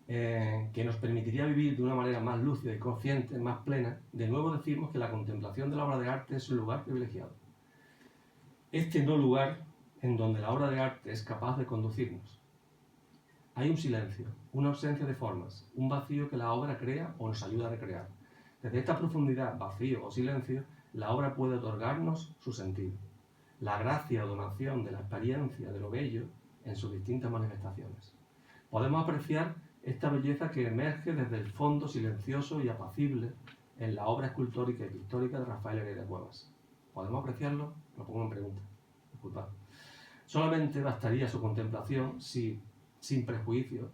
que nos permitiría vivir de una manera más lúcida y consciente, más plena, de nuevo decimos que la contemplación de la obra de arte es un lugar privilegiado. Este no lugar en donde la obra de arte es capaz de conducirnos. Hay un silencio, una ausencia de formas, un vacío que la obra crea o nos ayuda a recrear. Desde esta profundidad, vacío o silencio, la obra puede otorgarnos su sentido, la gracia o donación de la experiencia de lo bello en sus distintas manifestaciones. Podemos apreciar esta belleza que emerge desde el fondo silencioso y apacible en la obra escultórica y pictórica de Rafael Heredia Cuevas. ¿Podemos apreciarlo? Lo pongo en pregunta. Disculpad. Solamente bastaría su contemplación si, sin prejuicio,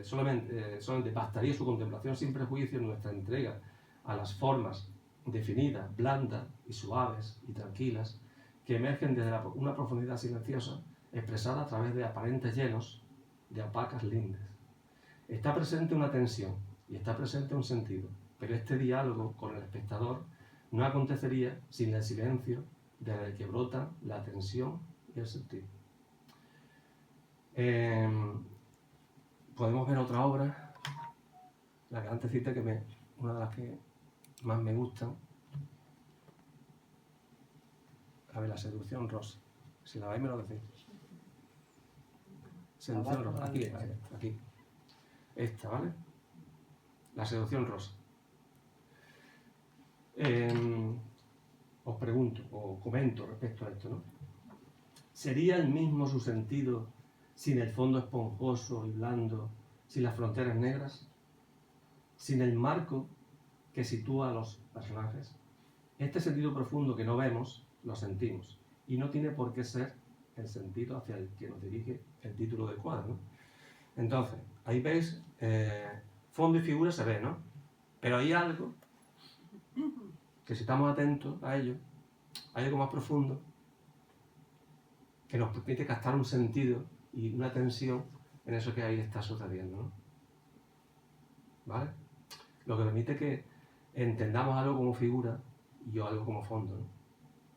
solamente bastaría su contemplación sin prejuicio nuestra entrega a las formas definidas, blandas y suaves y tranquilas que emergen desde una profundidad silenciosa expresada a través de aparentes llenos de opacas lindes. Está presente una tensión y está presente un sentido, pero este diálogo con el espectador no acontecería sin el silencio desde el que brota la tensión y el sentido. Podemos ver otra obra, la que antes cité, una de las que más me gustan. A ver, La seducción rosa. Si la veis me lo decís. Seducción rosa, aquí. Esta, ¿vale? La seducción rosa. Os pregunto, o comento respecto a esto, ¿no? ¿Sería el mismo su sentido sin el fondo esponjoso y blando, sin las fronteras negras, sin el marco que sitúa a los personajes? Este sentido profundo que no vemos, lo sentimos, y no tiene por qué ser el sentido hacia el que nos dirige el título del cuadro, ¿no? Entonces, ahí veis, fondo y figura se ve, ¿no? Pero hay algo que, si estamos atentos a ello, hay algo más profundo que nos permite captar un sentido y una tensión en eso que ahí está sucediendo, ¿no? ¿Vale? Lo que permite que entendamos algo como figura y yo algo como fondo, ¿no?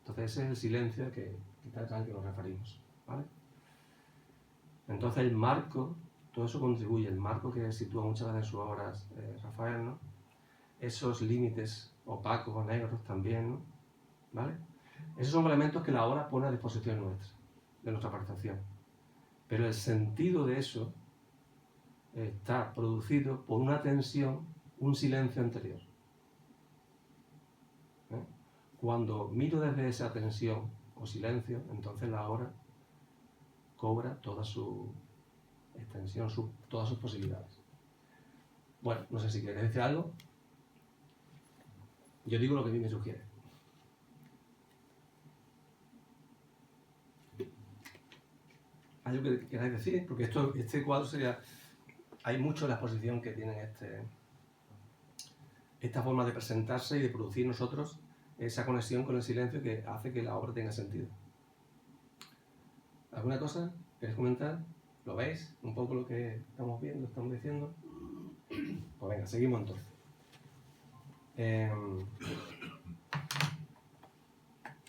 Entonces ese es el silencio que está detrás al que nos referimos, ¿vale? Entonces el marco, todo eso contribuye, el marco que sitúa muchas veces en sus obras Rafael, ¿no? Esos límites opacos o negros también, ¿no? ¿Vale? Esos son elementos que la obra pone a disposición nuestra, de nuestra percepción. Pero el sentido de eso está producido por una tensión, un silencio anterior. Cuando miro desde esa tensión o silencio, entonces la obra cobra toda su extensión, todas sus posibilidades. Bueno, no sé si queréis decir algo. Yo digo lo que a mí me sugiere. ¿Algo que queráis decir? Porque este cuadro sería... Hay mucho en la exposición que tienen esta forma de presentarse y de producir nosotros esa conexión con el silencio que hace que la obra tenga sentido. ¿Alguna cosa? ¿Queréis comentar? ¿Lo veis? Un poco lo que estamos viendo, estamos diciendo. Pues venga, seguimos entonces.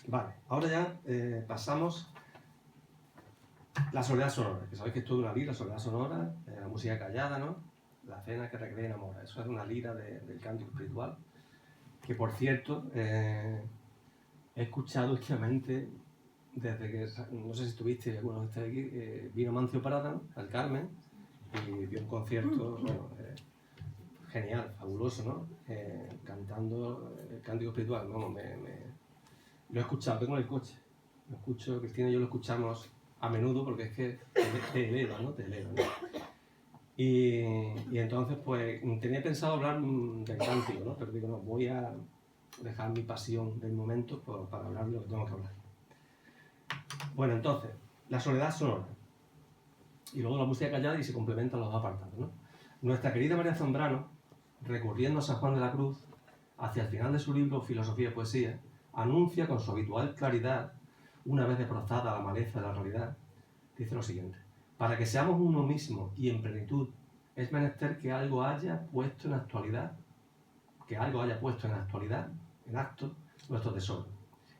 Vale, ahora ya pasamos la soledad sonora, que sabéis que es toda una lira, soledad sonora, la música callada, ¿no? La cena que recrea y enamora. Eso es una lira del cántico espiritual, que por cierto he escuchado últimamente desde que, no sé si estuviste, algunos de ustedes aquí, vino Mancio Prada, ¿no?, al Carmen, y dio un concierto, bueno, genial, fabuloso, ¿no? Cantando el cántico espiritual. Vamos, lo he escuchado, tengo en el coche, lo escucho, Cristina y yo lo escuchamos a menudo porque es que te eleva, ¿no? Te eleva, ¿no? Y entonces, pues, tenía pensado hablar del cántico, ¿no? Pero digo, no, voy a dejar mi pasión del momento para hablar de lo que tengo que hablar. Bueno, entonces, la soledad sonora. Y luego la música callada y se complementan los dos apartados, ¿no? Nuestra querida María Zambrano, recurriendo a San Juan de la Cruz, hacia el final de su libro Filosofía y Poesía, anuncia con su habitual claridad, una vez desbrozada la maleza de la realidad, dice lo siguiente: para que seamos uno mismo y en plenitud, es menester que algo haya puesto en actualidad, en acto, nuestro tesoro.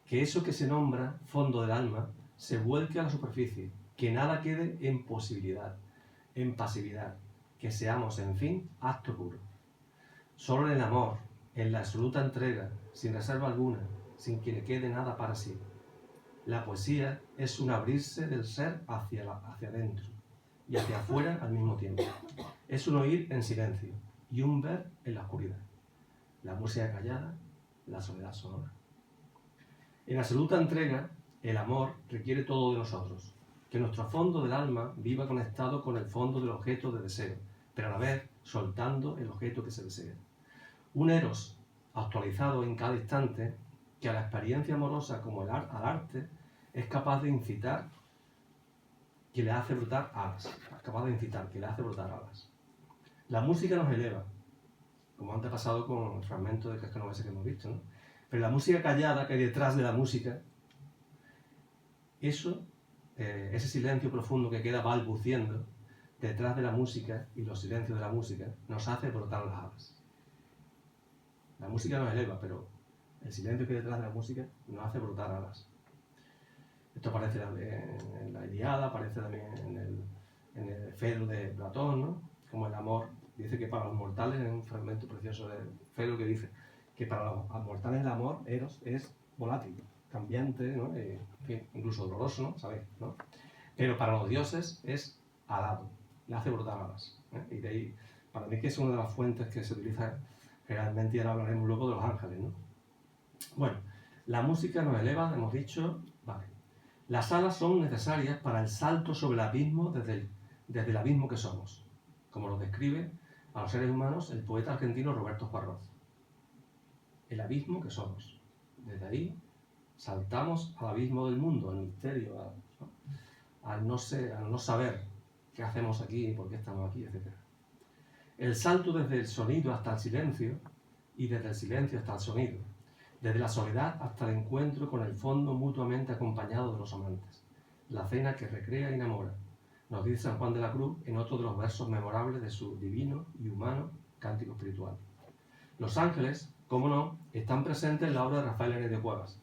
Que eso que se nombra fondo del alma se vuelque a la superficie, que nada quede en posibilidad, en pasividad, que seamos, en fin, acto puro. Solo en el amor, en la absoluta entrega, sin reserva alguna, sin que le quede nada para sí. La poesía es un abrirse del ser hacia adentro y hacia afuera al mismo tiempo. Es un oír en silencio y un ver en la oscuridad. La música callada, la soledad sonora. En absoluta entrega, el amor requiere todo de nosotros, que nuestro fondo del alma viva conectado con el fondo del objeto de deseo, pero a la vez soltando el objeto que se desea. Un eros actualizado en cada instante, que a la experiencia amorosa como al arte es capaz de incitar, que le hace brotar alas. La música nos eleva, como antes ha pasado con el fragmento de Cascanueces que hemos visto, ¿no? Pero la música callada que hay detrás de la música, ese silencio profundo que queda balbuciendo detrás de la música y los silencios de la música, nos hace brotar las alas. La música nos eleva, pero el silencio que hay detrás de la música nos hace brotar alas. Esto aparece en la Ilíada, aparece también en el Fedro de Platón, ¿no? Como el amor, dice que para los mortales, en un fragmento precioso de Fedro que dice que para los mortales el amor, eros, es volátil, cambiante, ¿no? En fin, incluso doloroso, ¿no? ¿Sabéis? ¿No? Pero para los dioses es alado, le hace brotar alas, ¿eh? Y de ahí, para mí que es una de las fuentes que se utiliza generalmente, y ahora hablaremos luego de los ángeles, ¿no? Bueno, la música nos eleva, hemos dicho, vale. Las alas son necesarias para el salto sobre el abismo desde el abismo que somos, como lo describe a los seres humanos el poeta argentino Roberto Juarroz. El abismo que somos. Desde ahí saltamos al abismo del mundo, al misterio, al no saber qué hacemos aquí, por qué estamos aquí, etc. El salto desde el sonido hasta el silencio y desde el silencio hasta el sonido. Desde la soledad hasta el encuentro con el fondo mutuamente acompañado de los amantes. La cena que recrea y enamora, nos dice San Juan de la Cruz en otro de los versos memorables de su divino y humano cántico espiritual. Los ángeles, cómo no, están presentes en la obra de Rafael Heredia de Cuevas.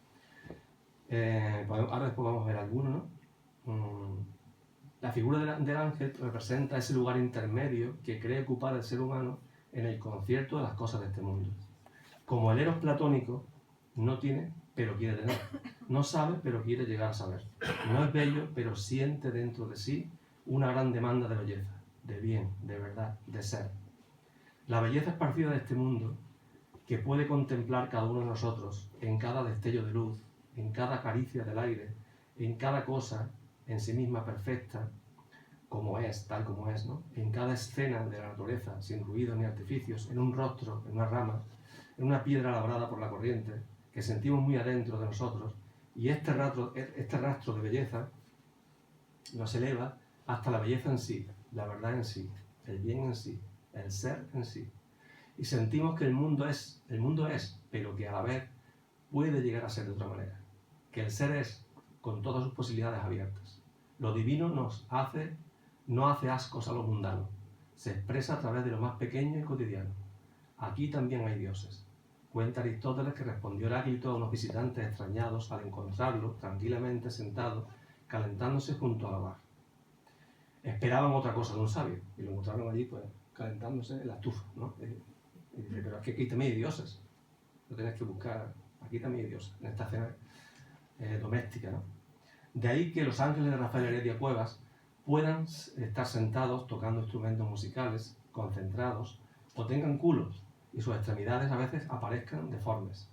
Ahora después vamos a ver algunos, ¿no? La figura del ángel representa ese lugar intermedio que cree ocupar el ser humano en el concierto de las cosas de este mundo. Como el eros platónico no tiene pero quiere tener. No sabe, pero quiere llegar a saber. No es bello, pero siente dentro de sí una gran demanda de belleza, de bien, de verdad, de ser. La belleza esparcida de este mundo, que puede contemplar cada uno de nosotros en cada destello de luz, en cada caricia del aire, en cada cosa en sí misma perfecta, como es, tal como es, ¿no? En cada escena de la naturaleza, sin ruidos ni artificios, en un rostro, en una rama, en una piedra labrada por la corriente, que sentimos muy adentro de nosotros, y este rastro de belleza nos eleva hasta la belleza en sí, la verdad en sí, el bien en sí, el ser en sí. Y sentimos que el mundo es, pero que a la vez puede llegar a ser de otra manera. Que el ser es, con todas sus posibilidades abiertas. Lo divino no hace ascos a lo mundano. Se expresa a través de lo más pequeño y cotidiano. Aquí también hay dioses. Cuenta Aristóteles que respondió Heráclito a unos visitantes extrañados al encontrarlo tranquilamente sentado, calentándose junto al hogar. Esperaban otra cosa de un sabio y lo encontraron allí, pues, calentándose en la estufa, ¿no? Y dice, pero es que aquí también hay dioses. Lo tenés que buscar. Aquí también hay dioses, en esta cena doméstica, ¿no? De ahí que los ángeles de Rafael Heredia Cuevas puedan estar sentados tocando instrumentos musicales, concentrados, o tengan culos y sus extremidades a veces aparezcan deformes.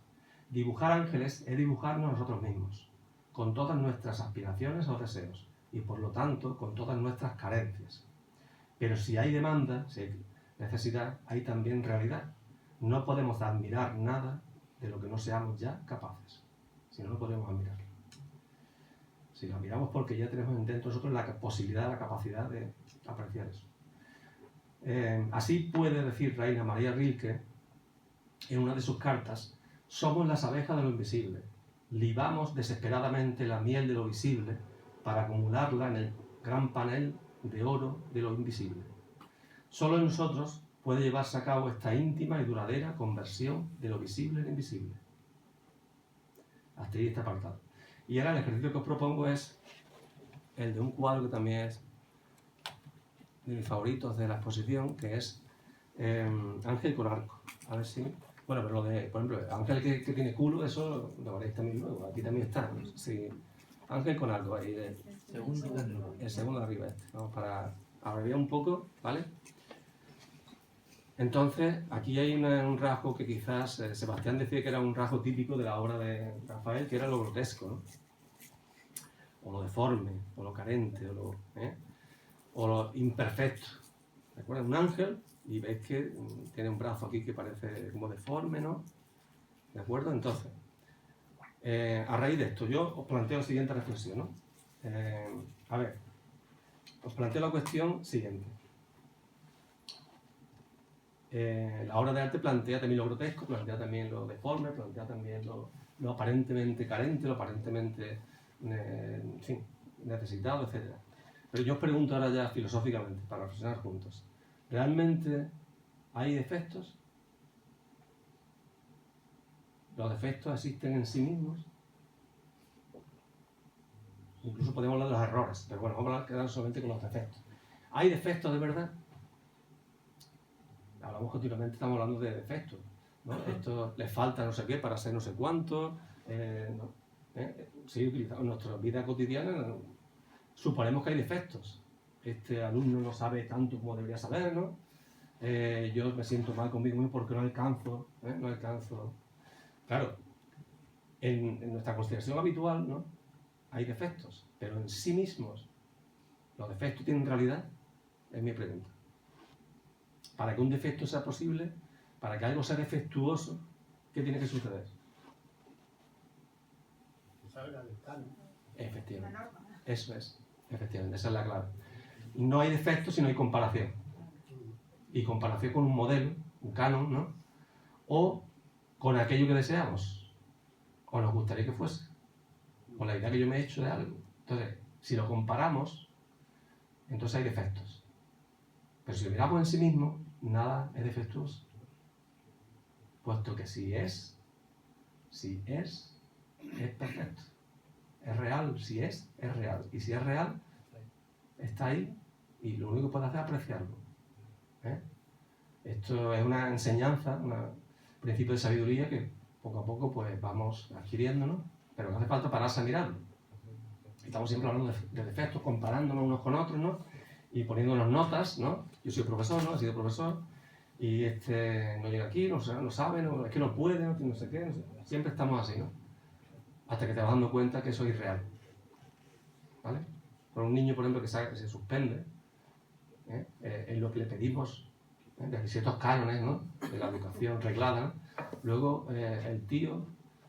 Dibujar ángeles es dibujarnos a nosotros mismos, con todas nuestras aspiraciones o deseos, y por lo tanto con todas nuestras carencias. Pero si hay demanda, si hay necesidad, hay también realidad. No podemos admirar nada de lo que no seamos ya capaces. Si no, no podemos admirarlo. Si lo admiramos porque ya tenemos dentro de nosotros la posibilidad, la capacidad de apreciar eso. Así puede decir Raina María Rilke en una de sus cartas: somos las abejas de lo invisible. Libamos desesperadamente la miel de lo visible para acumularla en el gran panel de oro de lo invisible. Solo en nosotros puede llevarse a cabo esta íntima y duradera conversión de lo visible en invisible. Hasta ahí este apartado. Y ahora el ejercicio que os propongo es el de un cuadro que también es de mis favoritos de la exposición, que es Ángel con arco. A ver si... Bueno, pero lo de, por ejemplo, Ángel que tiene culo, eso lo veréis también luego. Aquí también está. ¿No? Sí. Ángel con arco, ahí. El segundo de arriba este. Vamos para abreviar un poco, ¿vale? Entonces, aquí hay un rasgo que quizás Sebastián decía que era un rasgo típico de la obra de Rafael, que era lo grotesco, ¿no? O lo deforme, o lo carente, o lo imperfecto. ¿Recuerdan? Un ángel, y veis que tiene un brazo aquí que parece como deforme, ¿no? ¿De acuerdo? Entonces, a raíz de esto, yo os planteo la siguiente reflexión, ¿no? A ver, os planteo la cuestión siguiente. La obra de arte plantea también lo grotesco, plantea también lo deforme, plantea también lo aparentemente carente, lo aparentemente en fin, necesitado, etc. Pero yo os pregunto ahora ya filosóficamente, para reflexionar juntos, ¿realmente hay defectos? ¿Los defectos existen en sí mismos? Incluso podemos hablar de los errores, pero bueno, vamos a quedar solamente con los defectos. ¿Hay defectos de verdad? Hablamos continuamente, estamos hablando de defectos, ¿no? Esto les falta no sé qué para hacer no sé cuánto, si utilizamos en nuestra vida cotidiana, suponemos que hay defectos. Este alumno no sabe tanto como debería saber, ¿no? Yo me siento mal conmigo mismo porque no alcanzo. Claro, en nuestra consideración habitual, ¿no? Hay defectos, pero en sí mismos, ¿los defectos tienen realidad? Es mi pregunta. Para que un defecto sea posible, para que algo sea defectuoso, ¿qué tiene que suceder? Que salga del canon. Efectivamente. Eso es. Efectivamente, esa es la clave. No hay defecto si no hay comparación. Y comparación con un modelo, un canon, ¿no? O con aquello que deseamos, o nos gustaría que fuese, o la idea que yo me he hecho de algo. Entonces, si lo comparamos, entonces hay defectos. Pero si lo miramos en sí mismo, nada es defectuoso. Puesto que si es perfecto. Es real, si es real. Y si es real, está ahí y lo único que puede hacer es apreciarlo. Esto es una enseñanza, un principio de sabiduría que poco a poco pues vamos adquiriéndonos, pero no hace falta pararse a mirarlo. Estamos siempre hablando de defectos, comparándonos unos con otros, ¿no? Y poniéndonos notas, ¿no? Yo soy profesor, ¿no? He sido profesor, y este no llega aquí, no sabe, no, es que no puede, no sé qué, no sé. Siempre estamos así, ¿no? Hasta que te vas dando cuenta que eso es irreal, ¿vale? Por un niño, por ejemplo, que se suspende, en lo que le pedimos, de ciertos cánones, ¿no? De la educación reglada, ¿no? Luego el tío,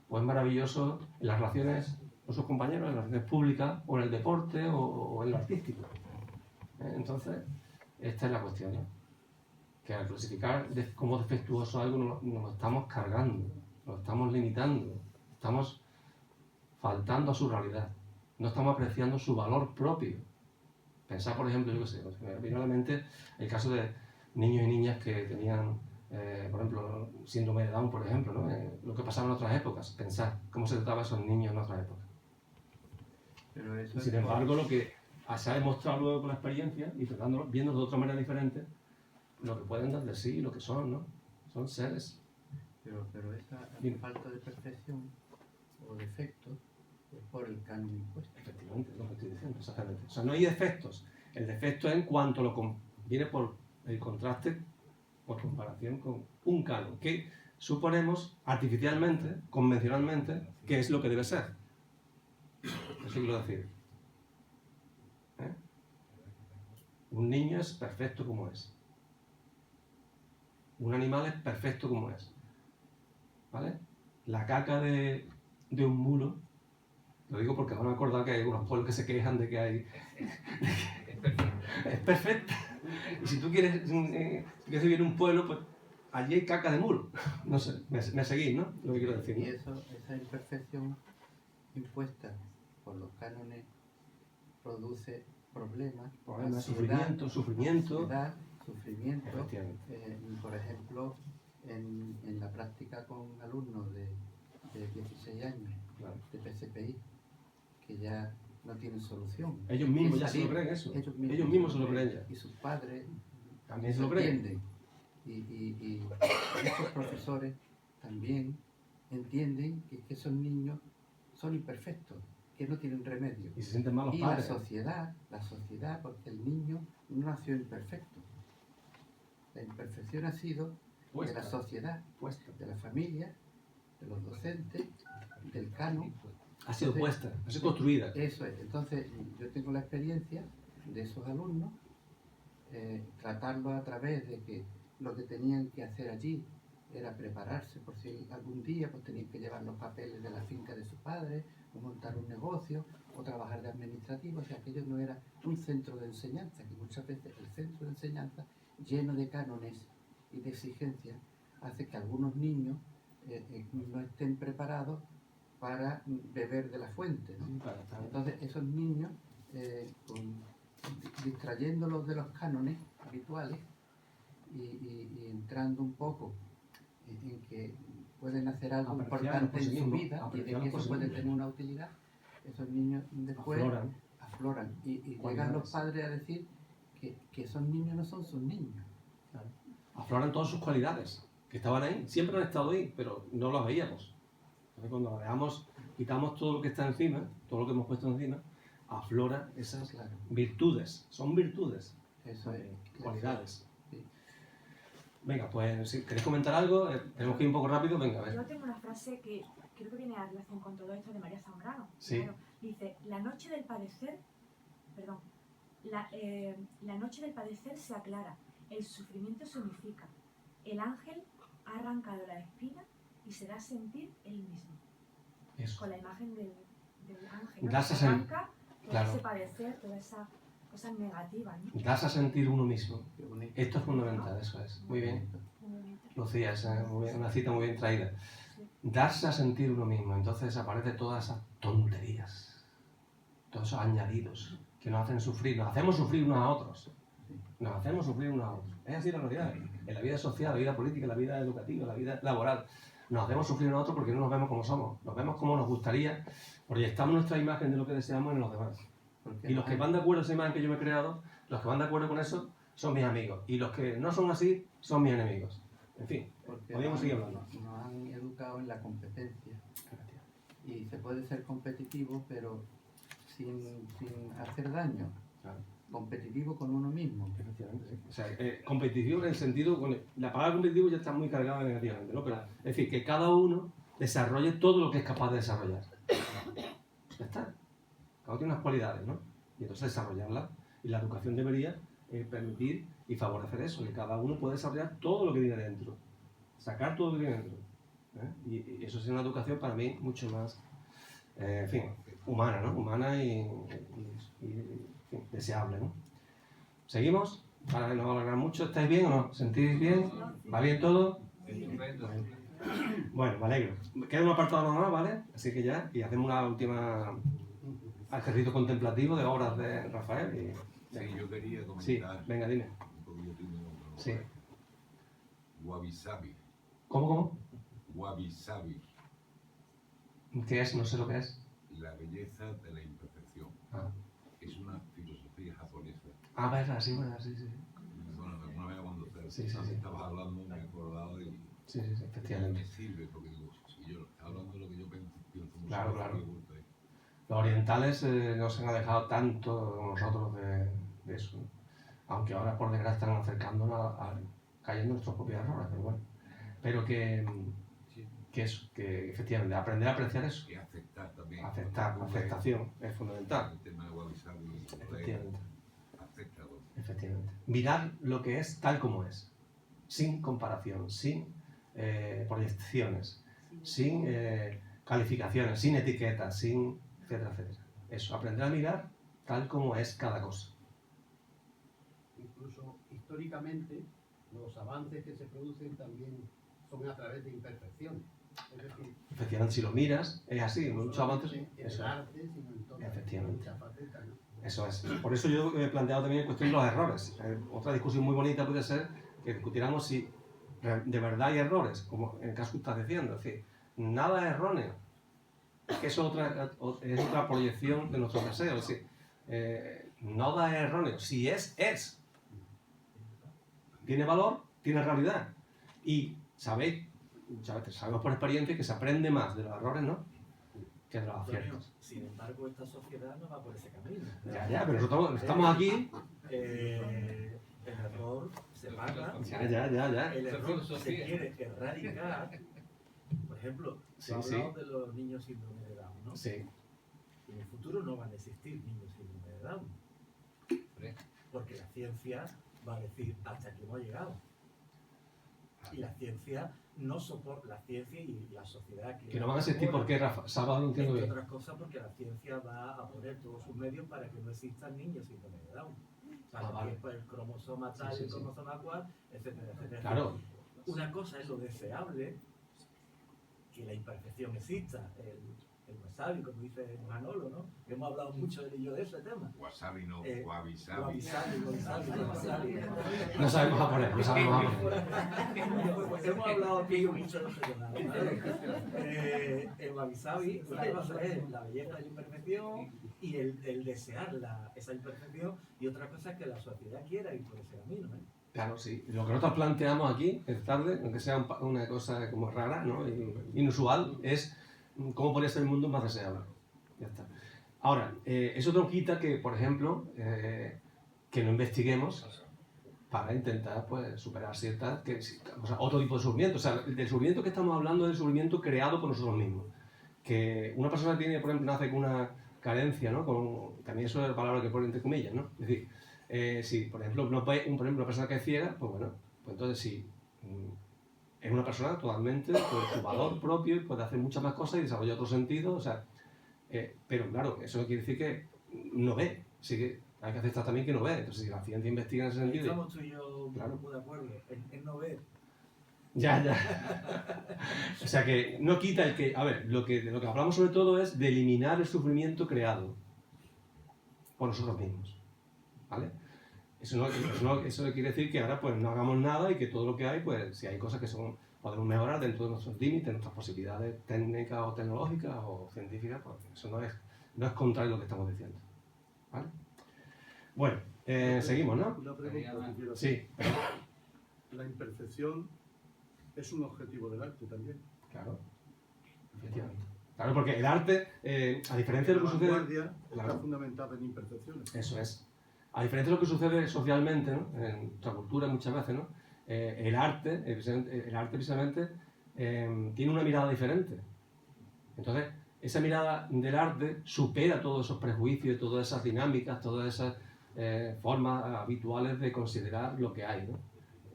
pues es maravilloso en las relaciones con sus compañeros, en las relaciones públicas, o en el deporte, o en lo artístico. Entonces, esta es la cuestión, ¿no? Que al clasificar como defectuoso algo nos estamos cargando, nos estamos limitando, estamos faltando a su realidad, no estamos apreciando su valor propio. Pensar, por ejemplo, yo qué sé, me vino a la mente el caso de niños y niñas que tenían, por ejemplo, síndrome de Down, por ejemplo, ¿no? Lo que pasaba en otras épocas, pensar cómo se trataba a esos niños en otras épocas. Pero eso Y sin embargo, lo que se ha demostrado luego con la experiencia, y viendo de otra manera diferente, lo que pueden dar de sí, lo que son, ¿no? Son seres. Pero esa Dime. falta de perfección o defecto es por el canon impuesto. Efectivamente, es lo que estoy diciendo, exactamente. O sea, no hay defectos. El defecto es en cuanto viene por el contraste, por comparación con un canon, que suponemos artificialmente, convencionalmente, que es lo que debe ser. Eso quiero decir. Un niño es perfecto como es. Un animal es perfecto como es. ¿Vale? La caca de un mulo, lo digo porque ahora me he acordado que hay unos pueblos que se quejan de que hay... Es perfecto. Es perfecta. Y si tú quieres vivir en un pueblo, pues allí hay caca de mulo. No sé, me seguís, ¿no? Lo que quiero decir, Y ¿no? esa imperfección impuesta por los cánones produce problemas, ansiedad, sufrimiento. ansiedad, sufrimiento. Efectivamente. Por ejemplo, en la práctica con alumnos de 16 años Claro. de PCPI, que ya no tienen solución. Ellos mismos Es ya se lo salir, creen eso. Ellos mismos se lo creen ya. Y sus padres También se lo creen. entienden. Y muchos profesores también entienden que esos niños son imperfectos, que no tienen remedio. Y se sienten mal los Y padres. la sociedad, porque el niño no nació imperfecto. La imperfección ha sido de la sociedad, de la familia, de los docentes, del canon. Ha sido Entonces, puesta, ha sido construida. Eso es. Entonces, yo tengo la experiencia de esos alumnos, tratarlo a través de que lo que tenían que hacer allí era prepararse por si algún día pues tenían que llevar los papeles de la finca de su padre, o montar un negocio, o trabajar de administrativo. O sea, aquello no era un centro de enseñanza, que muchas veces el centro de enseñanza, lleno de cánones y de exigencias, hace que algunos niños no estén preparados para beber de la fuente, ¿no? Entonces esos niños, distrayéndolos de los cánones habituales y entrando un poco en que pueden hacer algo importante en su vida y de que eso puede tener una utilidad, esos niños después afloran y llegan los padres a decir que esos niños no son sus niños. Claro. Afloran todas sus cualidades, que estaban ahí, siempre han estado ahí, pero no las veíamos. Entonces cuando las veamos, quitamos todo lo que está encima, todo lo que hemos puesto encima, aflora esas virtudes, son virtudes, Eso es. cualidades. Sí. Venga, pues si queréis comentar algo, tenemos que ir un poco rápido, venga, a ver. Yo tengo una frase que creo que viene a relación con todo esto de María Zambrano. Sí. Claro, dice, la noche del padecer se aclara, el sufrimiento se unifica, el ángel ha arrancado la espina y se da a sentir él mismo. Eso. Con la imagen del ángel, ¿no? Darse Que a arranca todo claro. ese padecer, toda esa cosa negativa, ¿no? Darse a sentir uno mismo. Qué bonito. Esto es fundamental, eso es. Muy bien. Muy bonito. Lucía, esa es una cita muy bien traída. Darse a sentir uno mismo. Entonces desaparece todas esas tonterías, todos esos añadidos que nos hacen sufrir. Nos hacemos sufrir unos a otros. Nos hacemos sufrir unos a otros. Es así la realidad. En la vida social, la vida política, la vida educativa, la vida laboral. Nos hacemos sufrir unos a otros porque no nos vemos como somos. Nos vemos como nos gustaría. Proyectamos nuestra imagen de lo que deseamos en los demás. Y los que van de acuerdo a esa imagen que yo me he creado, los que van de acuerdo con eso, son mis amigos. Y los que no son así, son mis enemigos. En fin. Porque Podríamos seguir hablando. Nos han educado en la competencia. Y se puede ser competitivo, pero sin hacer daño. Claro. Competitivo con uno mismo. Efectivamente, sí. O sea, competitivo en el sentido, la palabra competitivo ya está muy cargada negativamente, ¿no? Pero, es decir, que cada uno desarrolle todo lo que es capaz de desarrollar. Ya está. Cada uno tiene unas cualidades, ¿no? Y entonces desarrollarlas. Y la educación debería permitir y favorecer eso, que cada uno pueda desarrollar todo lo que tiene dentro. Sacar todo lo que tiene dentro. Y eso es una educación para mí mucho más, en fin, humana, ¿no? Humana y en fin, deseable, ¿no? ¿Seguimos? Para no alargar mucho, ¿estáis bien o no? ¿Sentís bien? ¿Va bien todo? Bueno, me alegro. Queda un apartado más, ¿vale? Así que ya, y hacemos una última ejercicio contemplativo de obras de Rafael. Y, Sí, yo quería sí, comentar venga, dime. un poquillo tímido, pero Sí. Wabi Sabi. ¿Cómo? Wabi Sabi, ¿Qué es? No sé lo que es. la belleza de la imperfección. Ah, Es una filosofía japonesa. verdad, sí, sí. Bueno, alguna vez cuando Sí. estabas hablando me he acordado y Sí, me efectivamente. sirve porque digo, si yo estaba hablando de lo que yo pienso mucho. Claro. Los orientales no se han alejado tanto de nosotros de eso, ¿no? Aunque ahora por desgracia están acercándonos cayendo en nuestros propios errores, pero bueno. Pero que eso, que efectivamente aprender a apreciar eso, Y aceptar también. aceptación es fundamental. El tema de Wabi Sabi, Efectivamente. acéptalo. Efectivamente. Mirar lo que es tal como es, sin comparación, sin proyecciones, sin calificaciones, sin etiquetas, sin etcétera. Eso, aprender a mirar tal como es cada cosa. Incluso históricamente los avances que se producen también son a través de imperfecciones. Es decir, Efectivamente, si lo miras, es así, no muchos avances. solamente en el Eso, arte, sino en todas Efectivamente. muchas facetas, ¿no? eso es. Por eso yo he planteado también en cuestión los errores. Otra discusión muy bonita puede ser que discutiéramos si de verdad hay errores, como en el caso que estás diciendo. Es decir, nada es erróneo. Es que eso es otra proyección de nuestros deseos. Es decir, nada es erróneo. Si es. Tiene valor, tiene realidad. Y sabéis, muchas veces sabemos por experiencia que se aprende más de los errores, ¿no?, que de los aciertos. Sin embargo, esta sociedad no va por ese camino. Ya, pero nosotros estamos aquí. El error se paga. Ya. El error se quiere erradicar. Por ejemplo, Sí, tú has hablado sí. de los niños síndrome de Down, ¿no? Sí, En el futuro no van a existir niños síndrome de Down. Porque la ciencia va a decir hasta aquí hemos llegado. Y la ciencia no soporta, la ciencia y la sociedad que no van a existir porque Rafa, sábado no entiendo entre bien. otras cosas porque la ciencia va a poner todos sus medios para que no existan niños síndrome de Down. Para vale. que el cromosoma tal, Sí. el cromosoma cual, etcétera. Claro, Una cosa es lo deseable, que la imperfección exista, el wasabi, como dice Manolo, ¿no? Hemos hablado mucho él y yo de ese tema. Wasabi no, Wabi Sabi. Wasabi. no sabemos japonés, no sabemos japonés. Pues hemos hablado aquí mucho de ese tema. El wabi-sabi, una cosa es la belleza de la imperfección y el desear esa imperfección, y otra cosa es que la sociedad quiera ir por ese camino, ¿eh? Claro, sí. Lo que nosotros planteamos aquí, esta tarde, aunque sea una cosa como rara, ¿no?, inusual, es cómo podría ser el mundo más deseable. Ya está. Ahora, eso no quita que, por ejemplo, que no investiguemos para intentar, pues, superar ciertas, otro tipo de sufrimiento. O sea, el sufrimiento que estamos hablando es el sufrimiento creado por nosotros mismos. Que una persona tiene, por ejemplo, nace con una carencia, ¿no? También eso es la palabra que pone entre comillas, ¿no? Es decir, si, por ejemplo, una persona que es ciega, pues bueno, pues entonces sí, es una persona totalmente con su valor propio y puede hacer muchas más cosas y desarrolla otro sentido, o sea, pero claro, eso no quiere decir que no ve, sí que hay que aceptar también que no ve. Entonces, si la ciencia investiga en ese sentido... Estamos tú y yo Claro. muy de acuerdo en no ver. Ya. O sea que no quita el que... A ver, de lo que hablamos sobre todo es de eliminar el sufrimiento creado por nosotros mismos, ¿vale? Eso no quiere decir que ahora pues no hagamos nada y que todo lo que hay, pues si hay cosas que podemos mejorar dentro de nuestros límites, nuestras posibilidades técnicas o tecnológicas o científicas, pues eso no es contrario a lo que estamos diciendo, ¿vale? Bueno, seguimos, ¿no? Una pregunta que quiero hacer. Sí, La imperfección Es un objetivo del arte también. Claro, efectivamente. Claro, porque el arte, a diferencia de lo que La sucede... vanguardia Claro. está fundamentada en imperfecciones. Eso es. A diferencia de lo que sucede socialmente, ¿no? En nuestra cultura muchas veces, ¿no? El arte precisamente tiene una mirada diferente. Entonces, esa mirada del arte supera todos esos prejuicios, todas esas dinámicas, todas esas formas habituales de considerar lo que hay, ¿no?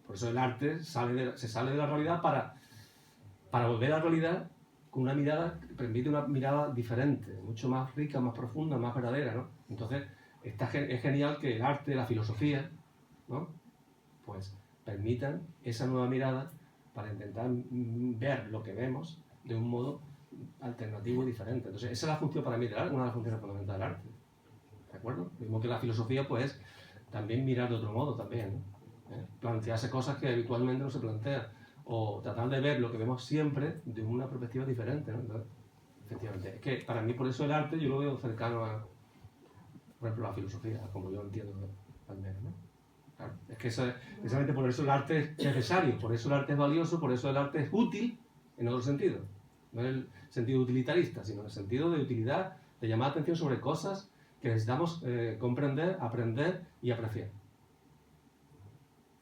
Por eso el arte se sale de la realidad para volver a la realidad con una mirada que permite una mirada diferente, mucho más rica, más profunda, más verdadera, ¿no? Entonces, es genial que el arte, la filosofía, ¿no? Pues permitan esa nueva mirada para intentar ver lo que vemos de un modo alternativo y diferente. Entonces, esa es la función para mí del arte, una de las funciones fundamentales del arte. ¿De acuerdo? Lo mismo que la filosofía, pues, también mirar de otro modo también, ¿no? Plantearse cosas que habitualmente no se plantean, o tratar de ver lo que vemos siempre de una perspectiva diferente, ¿no? Entonces, efectivamente, es que para mí por eso el arte yo lo veo cercano a, por ejemplo, la filosofía, como yo lo entiendo al menos, ¿no? Claro, es que precisamente por eso el arte es necesario, por eso el arte es valioso, por eso el arte es útil en otro sentido, no en el sentido utilitarista, sino en el sentido de utilidad, de llamar atención sobre cosas que necesitamos comprender, aprender y apreciar.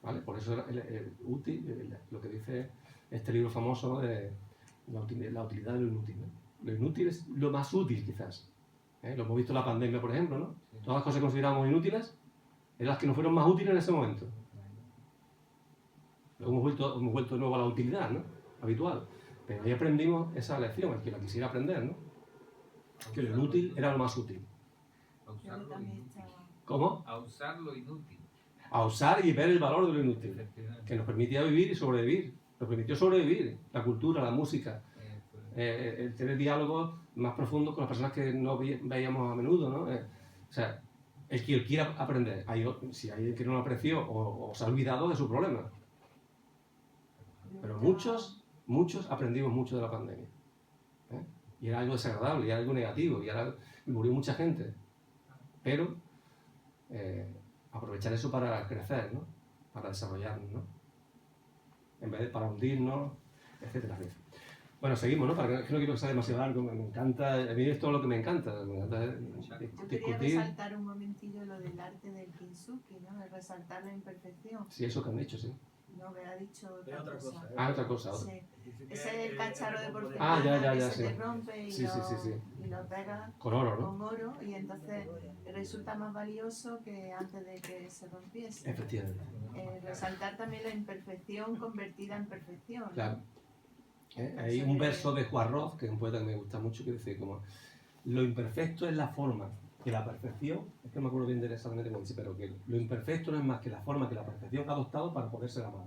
¿Vale? Por eso el útil, lo que dice este libro famoso, ¿no? De la utilidad de lo inútil, ¿no? Lo inútil es lo más útil, quizás. Lo hemos visto en la pandemia, por ejemplo, ¿no? Todas las cosas que considerábamos inútiles eran las que nos fueron más útiles en ese momento. Luego hemos vuelto de nuevo a la utilidad, ¿no? Habitual. Pero ahí aprendimos esa lección, el que la quisiera aprender, ¿no? Que lo inútil era lo más útil. A usar lo inútil. ¿Cómo? A usar lo inútil. A usar y ver el valor de lo inútil, Efectivamente. que nos permitía vivir y sobrevivir. Nos permitió sobrevivir. La cultura, la música, el tener diálogos más profundos con las personas que no veíamos a menudo, ¿no? O sea, el que quiera aprender. Si hay alguien que no lo apreció o se ha olvidado de su problema. Pero muchos aprendimos mucho de la pandemia. Y era algo desagradable, y era algo negativo, y murió mucha gente. Pero aprovechar eso para crecer, ¿no? Para desarrollarnos, ¿no? En vez de para hundirnos, etcétera. Bueno, seguimos, ¿no? Para que no quiero que sea demasiado largo, me encanta, a mí es todo lo que me encanta Yo quería discutir. resaltar un momentillo lo del arte del kintsugi, ¿no? De resaltar la imperfección. Sí, eso que han dicho, sí. No, me ha dicho Es otra cosa. Otra cosa, otra. Sí. Ese es el cacharro de porcelana ya, que sí. se te rompe y, Sí. y lo pega Con oro, ¿no? con oro y entonces resulta más valioso que antes de que se rompiese. Efectivamente. Resaltar también la imperfección convertida en perfección. ¿no? Claro. Hay un verso de Juan Roth, que es un poeta que me gusta mucho, que dice como lo imperfecto es la forma, que la perfección, es que no me acuerdo bien de exactamente cómo dice, pero que lo imperfecto no es más que la forma que la perfección ha adoptado para poder ser amada.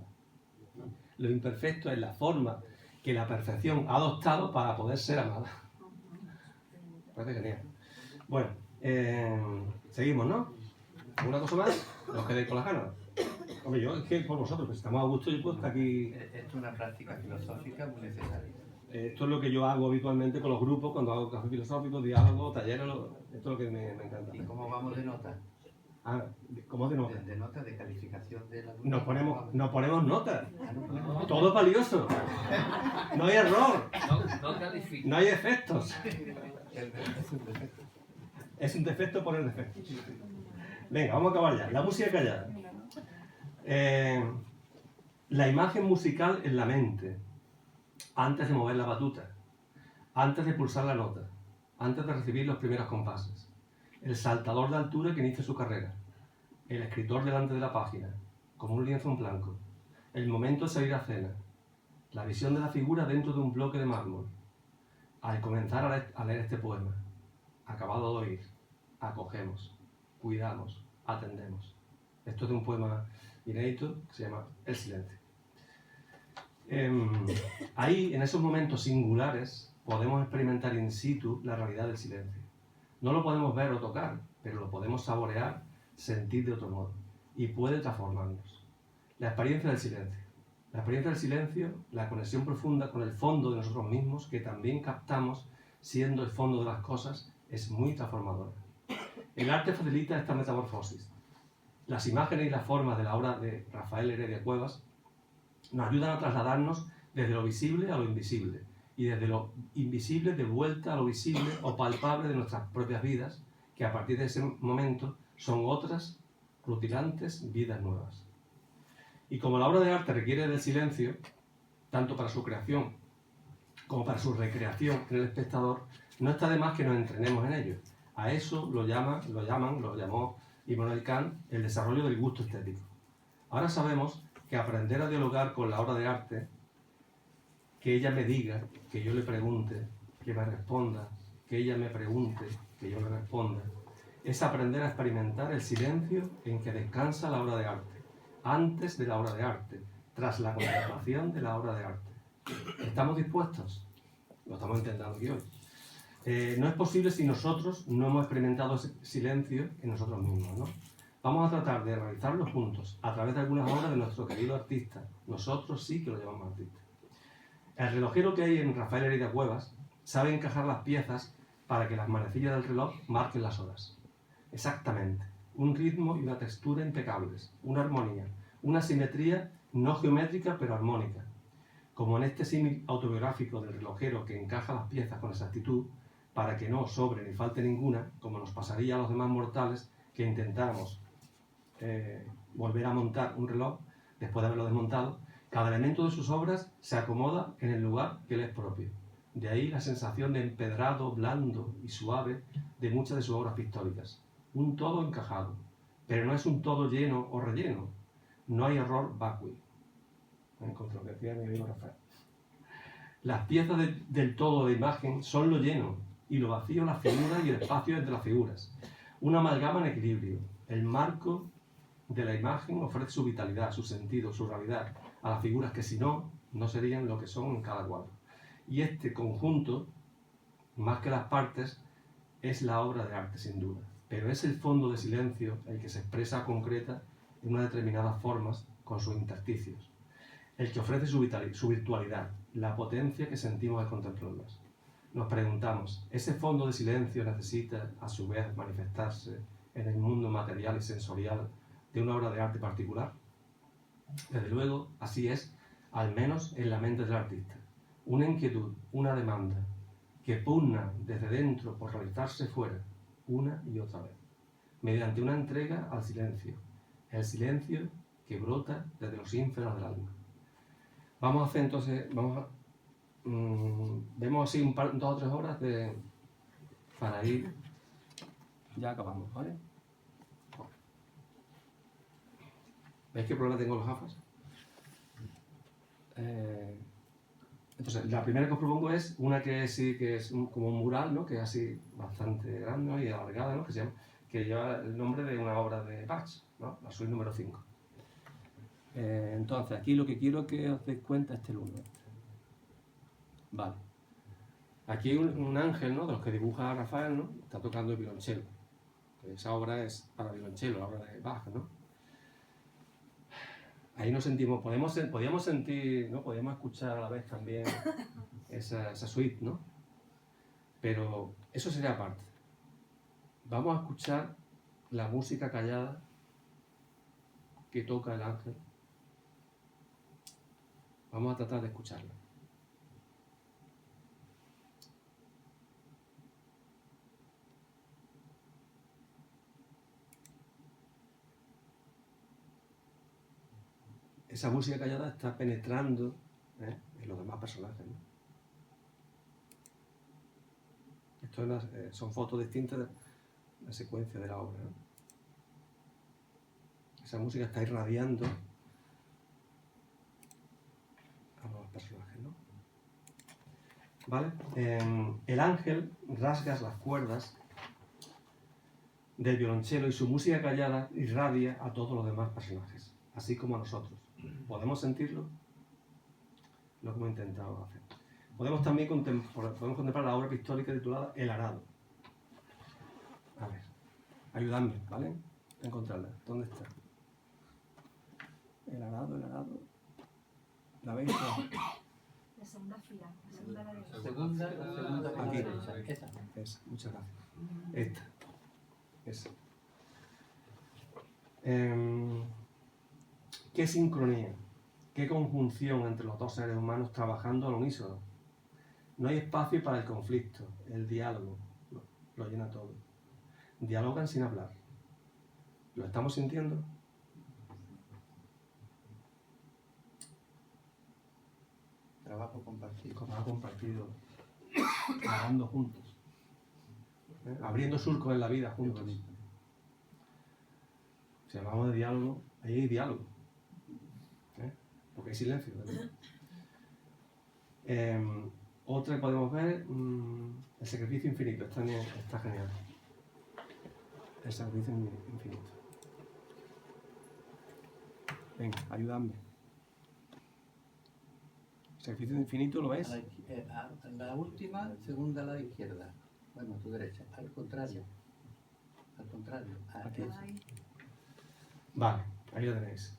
Lo imperfecto es la forma que la perfección ha adoptado para poder ser amada. Parece genial. Bueno, seguimos, ¿no? ¿Alguna cosa más? ¿Os quedéis con las ganas? Hombre, yo es que por vosotros, que estamos a gusto, yo puedo estar aquí. Esto es una práctica filosófica muy necesaria. Esto es lo que yo hago habitualmente con los grupos, cuando hago café filosófico, diálogo, talleres, esto es lo que me encanta. ¿Y cómo vamos de nota? ¿Cómo de nota? De nota, de calificación de la Nos ponemos notas. no ponemos Todo es valioso. No hay error. No califica. No hay efectos. Es un defecto. Es un defecto poner defectos. Venga, vamos a acabar ya. La música callada. La imagen musical en la mente, antes de mover la batuta, antes de pulsar la nota, antes de recibir los primeros compases. El saltador de altura que inicia su carrera, el escritor delante de la página, como un lienzo en blanco, el momento de salir a cena, la visión de la figura dentro de un bloque de mármol, al comenzar a leer este poema, acabado de oír, acogemos, cuidamos, atendemos. Esto es de un poema inédito que se llama El silencio. Ahí, en esos momentos singulares, podemos experimentar in situ la realidad del silencio. No lo podemos ver o tocar, pero lo podemos saborear, sentir de otro modo, y puede transformarnos. La experiencia del silencio. La experiencia del silencio, la conexión profunda con el fondo de nosotros mismos, que también captamos siendo el fondo de las cosas, es muy transformadora. El arte facilita esta metamorfosis. Las imágenes y las formas de la obra de Rafael Heredia Cuevas nos ayudan a trasladarnos desde lo visible a lo invisible, y desde lo invisible de vuelta a lo visible o palpable de nuestras propias vidas, que a partir de ese momento son otras rutilantes vidas nuevas. Y como la obra de arte requiere del silencio, tanto para su creación como para su recreación en el espectador, no está de más que nos entrenemos en ello. A eso lo llamó Immanuel Kant el desarrollo del gusto estético. Ahora sabemos que aprender a dialogar con la obra de arte, que ella me diga, que yo le pregunte, que me responda, que ella me pregunte, que yo le responda, es aprender a experimentar el silencio en que descansa la obra de arte, antes de la obra de arte, tras la contemplación de la obra de arte. ¿Estamos dispuestos? Lo estamos intentando aquí hoy. No es posible si nosotros no hemos experimentado ese silencio en nosotros mismos, ¿no? Vamos a tratar de realizarlo juntos, a través de algunas obras de nuestro querido artista. Nosotros sí que lo llamamos artista. El relojero que hay en Rafael Heredia Cuevas sabe encajar las piezas para que las manecillas del reloj marquen las horas. Exactamente. Un ritmo y una textura impecables, una armonía, una simetría no geométrica pero armónica. Como en este símil autobiográfico del relojero que encaja las piezas con exactitud, para que no sobre ni falte ninguna, como nos pasaría a los demás mortales que intentáramos volver a montar un reloj después de haberlo desmontado, cada elemento de sus obras se acomoda en el lugar que le es propio. De ahí la sensación de empedrado, blando y suave de muchas de sus obras pictóricas. Un todo encajado, pero no es un todo lleno o relleno. No hay error vacui. Contra lo que decía mi amigo Rafael. Las piezas del todo de imagen son lo lleno y lo vacío las figuras y el espacio entre las figuras. Una amalgama en equilibrio. El marco de la imagen ofrece su vitalidad, su sentido, su realidad a las figuras que si no, no serían lo que son en cada cuadro. Y este conjunto, más que las partes, es la obra de arte sin duda. Pero es el fondo de silencio el que se expresa concreta en unas determinadas formas con sus intersticios. El que ofrece su virtualidad, la potencia que sentimos al contemplarlas. Nos preguntamos, ¿ese fondo de silencio necesita, a su vez, manifestarse en el mundo material y sensorial de una obra de arte particular? Desde luego, así es, al menos en la mente del artista. Una inquietud, una demanda, que pugna desde dentro por realizarse fuera, una y otra vez, mediante una entrega al silencio, el silencio que brota desde los ínferos del alma. Vamos a hacer entonces, vemos así 2 o 3 horas para ir, ya acabamos, ¿vale? ¿Veis qué problema tengo con las gafas? Entonces, la primera que os propongo es una que sí que es como un mural, ¿no? Que es así bastante grande, ¿no? Y alargada, ¿no? Que lleva el nombre de una obra de Bach, ¿no? La suite número 5. Entonces, aquí lo que quiero que os deis cuenta es este luno. Vale. Aquí hay un ángel, ¿no? De los que dibuja Rafael, ¿no? Está tocando el violonchelo. Esa obra es para violonchelo, la obra de Bach, ¿no? Ahí nos sentimos, podíamos sentir, ¿no? Podíamos escuchar a la vez también esa suite, ¿no? Pero eso sería aparte. Vamos a escuchar la música callada que toca el ángel. Vamos a tratar de escucharla. Esa música callada está penetrando en los demás personajes, ¿no? Esto son fotos distintas de la secuencia de la obra, ¿no? Esa música está irradiando a los personajes, ¿no? ¿Vale? El ángel rasga las cuerdas del violonchelo y su música callada irradia a todos los demás personajes, así como a nosotros. ¿Podemos sentirlo? Lo que hemos intentado hacer. Podemos también contemplar la obra pictórica titulada El arado. A ver, ayudadme, ¿vale? A encontrarla. ¿Dónde está? El arado. ¿La veis? La segunda fila, la segunda a la derecha. Segunda Aquí. Esa. Esa, muchas gracias. Esta. Esa. ¿Qué sincronía? ¿Qué conjunción entre los dos seres humanos trabajando al unísono? No hay espacio para el conflicto, el diálogo, lo llena todo. Dialogan sin hablar. ¿Lo estamos sintiendo? Trabajo compartido. Trabajo compartido, trabajando juntos, abriendo surcos en la vida juntos. Si hablamos de diálogo, ahí hay diálogo, porque hay silencio, ¿verdad? Otra que podemos ver, el sacrificio infinito, está genial. El sacrificio infinito. Venga, ayúdame. El sacrificio infinito, ¿lo ves? La última, segunda a la izquierda. Bueno, a tu derecha. Al contrario. Al contrario. Aquí. Ay, Vale, ahí lo tenéis.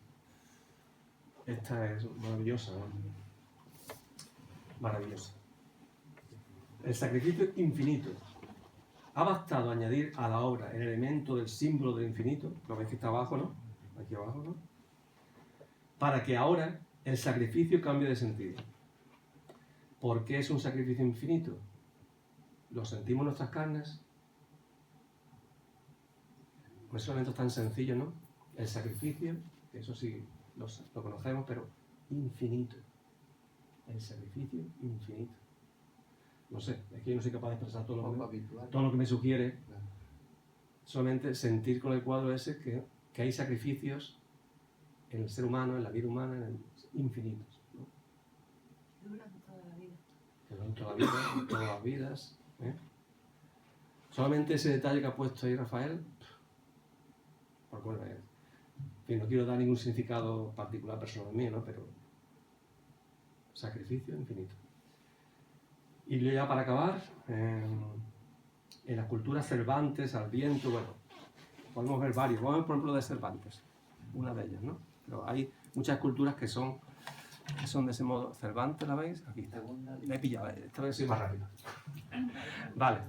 Esta es maravillosa, ¿no? Maravillosa. El sacrificio infinito. Ha bastado añadir a la obra el elemento del símbolo del infinito, lo veis que está abajo, ¿no? Aquí abajo, ¿no? Para que ahora el sacrificio cambie de sentido. ¿Por qué es un sacrificio infinito? ¿Lo sentimos en nuestras carnes? Por esos elementos tan sencillos, ¿no? El sacrificio, eso sí lo conocemos, pero infinito. El sacrificio infinito. No sé, es que yo no soy capaz de expresar todo lo que me sugiere. Claro. Solamente sentir con el cuadro ese que hay sacrificios en el ser humano, en la vida humana, infinitos, ¿no? durante toda la vida. Que duran toda la vida, todas las vidas. Solamente ese detalle que ha puesto ahí Rafael, porque bueno, en fin, no quiero dar ningún significado particular personal mío, ¿no? Pero sacrificio infinito. Y ya para acabar, en las culturas Cervantes, Adviento, bueno, podemos ver varios. Vamos a ver, por ejemplo, de Cervantes, una de ellas, ¿no? Pero hay muchas culturas que son de ese modo. Cervantes, ¿la veis? Aquí está. La he pillado, esta vez soy más rápido. Vale.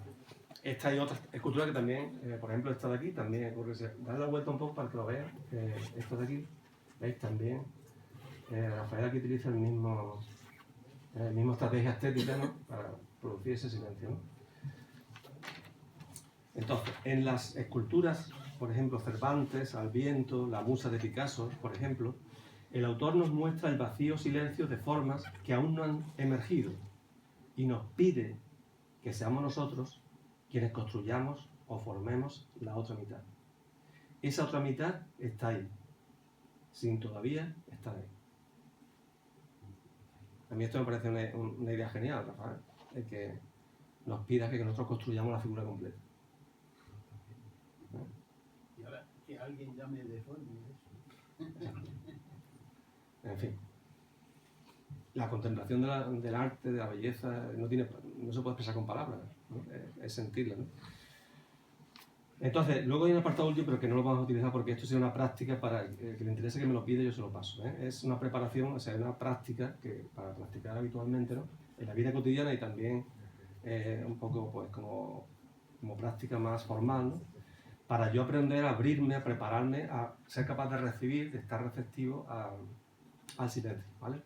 Esta hay otra escultura que también, por ejemplo, esta de aquí, también ocurre. Dale la vuelta un poco para que lo vean. Esta de aquí, ¿veis? También. Rafael aquí utiliza el mismo estrategia estética, ¿no? Para producir ese silencio, ¿no? Entonces, en las esculturas, por ejemplo, Cervantes, Adviento, la Musa de Picasso, por ejemplo, el autor nos muestra el vacío silencio de formas que aún no han emergido y nos pide que seamos nosotros quienes construyamos o formemos la otra mitad. Esa otra mitad está ahí, sin todavía estar ahí. A mí esto me parece una idea genial, Rafael, el que nos pida que nosotros construyamos la figura completa. Y ahora que alguien llame deforme eso. En fin, la contemplación del arte, de la belleza, no se puede expresar con palabras, ¿no? Es sentirla, ¿no? Entonces, luego hay un apartado último, pero que no lo vamos a utilizar porque esto es una práctica para el que le interese que me lo pide, yo se lo paso, ¿eh? Es una preparación, o sea, una práctica que para practicar habitualmente, ¿no? En la vida cotidiana y también un poco pues como práctica más formal, ¿no? Para yo aprender a abrirme, a prepararme, a ser capaz de recibir, de estar receptivo al silencio, ¿vale?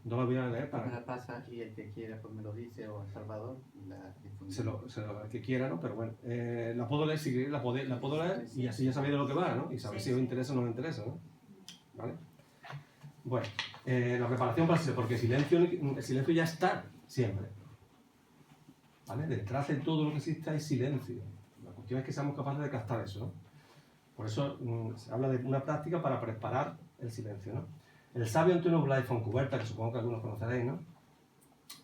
No lo voy a leer para... Me la pasa y el que quiera pues me lo dice, o a Salvador la difundimos. El que quiera, ¿no? Pero bueno, la puedo leer si queréis, la puedo leer y así ya sabéis de lo que va, ¿no? Y sabéis si os interesa o no os interesa, ¿no? ¿Vale? Bueno, la preparación para el silencio, porque el silencio ya está siempre, ¿vale? Detrás de todo lo que existe hay silencio. La cuestión es que seamos capaces de captar eso, ¿no? Por eso se habla de una práctica para preparar el silencio, ¿no? El sabio Antonio Blay Foncuberta, que supongo que algunos conoceréis, ¿no?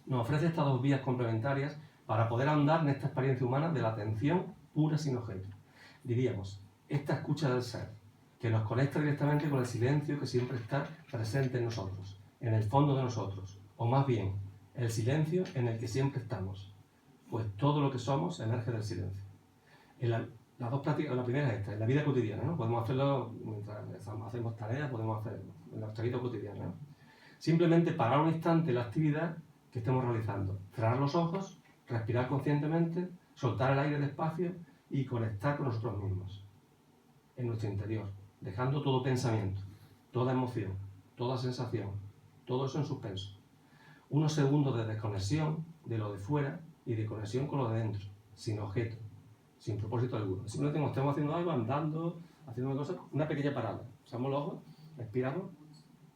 Nos ofrece estas dos vías complementarias para poder andar en esta experiencia humana de la atención pura sin objeto. Diríamos, esta escucha del ser, que nos conecta directamente con el silencio que siempre está presente en nosotros, en el fondo de nosotros, o más bien, el silencio en el que siempre estamos, pues todo lo que somos emerge del silencio. Las dos prácticas, la primera es esta, en la vida cotidiana, ¿no? Podemos hacerlo mientras hacemos tareas, podemos hacerlo en nuestra vida cotidiana, ¿no? Simplemente parar un instante la actividad que estemos realizando, cerrar los ojos, respirar conscientemente, soltar el aire despacio y conectar con nosotros mismos, en nuestro interior, dejando todo pensamiento, toda emoción, toda sensación, todo eso en suspenso. Unos segundos de desconexión de lo de fuera y de conexión con lo de dentro, sin objeto, sin propósito alguno. Simplemente cuando estamos haciendo algo, andando, haciendo una cosa, una pequeña parada. Cerramos los ojos, respiramos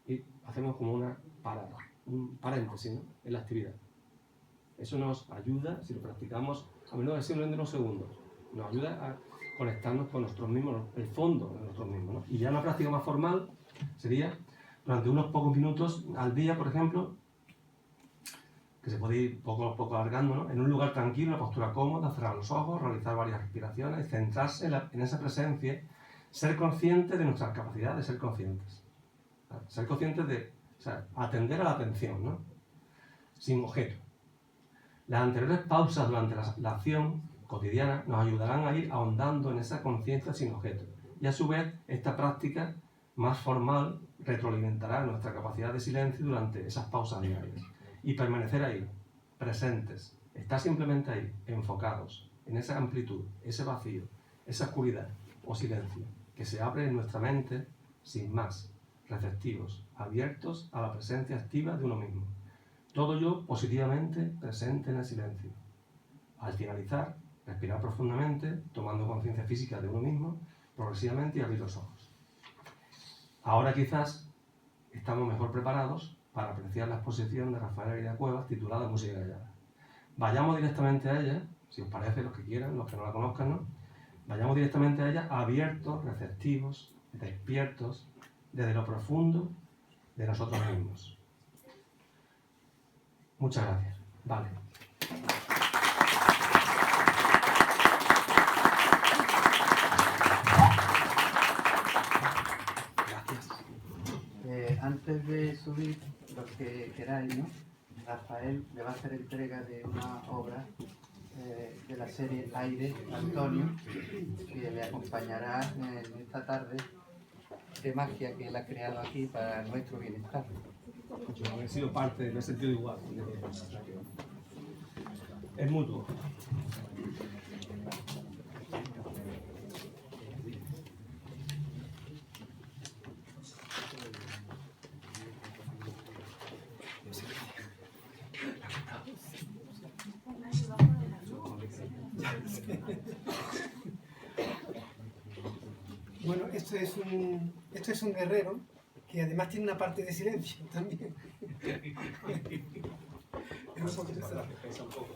y hacemos como una parada, un paréntesis, ¿no?, en la actividad. Eso nos ayuda, si lo practicamos, a menos de simplemente unos segundos, nos ayuda a conectarnos con nosotros mismos, el fondo de nosotros mismos, ¿no? Y ya una práctica más formal sería durante unos pocos minutos al día, por ejemplo, que se puede ir poco a poco alargando, ¿no?, en un lugar tranquilo, una postura cómoda, cerrar los ojos, realizar varias respiraciones, centrarse en esa presencia, ser consciente de nuestras capacidades de ser conscientes. Ser conscientes de, o sea, atender a la atención, ¿no?, sin objeto. Las anteriores pausas durante la acción cotidiana nos ayudarán a ir ahondando en esa conciencia sin objeto. Y a su vez, esta práctica más formal retroalimentará nuestra capacidad de silencio durante esas pausas diarias. Y permanecer ahí, presentes, estar simplemente ahí, enfocados, en esa amplitud, ese vacío, esa oscuridad o silencio, que se abre en nuestra mente sin más, receptivos, abiertos a la presencia activa de uno mismo. Todo yo positivamente presente en el silencio. Al finalizar, respirar profundamente, tomando conciencia física de uno mismo, progresivamente y abrir los ojos. Ahora quizás estamos mejor preparados para apreciar la exposición de Rafael Heredia Cuevas titulada Música Callada. Vayamos directamente a ella, si os parece, los que quieran, los que no la conozcan, ¿no? Vayamos directamente a ella abiertos, receptivos, despiertos, desde lo profundo de nosotros mismos. Muchas gracias. Vale. Gracias. Antes de subir, los que queráis, ¿no?, Rafael le va a hacer entrega de una obra de la serie Aire, Antonio, que le acompañará en esta tarde de magia que él ha creado aquí para nuestro bienestar. Yo he sido parte, me he sentido igual. Es mutuo. Bueno, esto es un guerrero que además tiene una parte de silencio también. Es un poquito cerrado. Gracias a todos.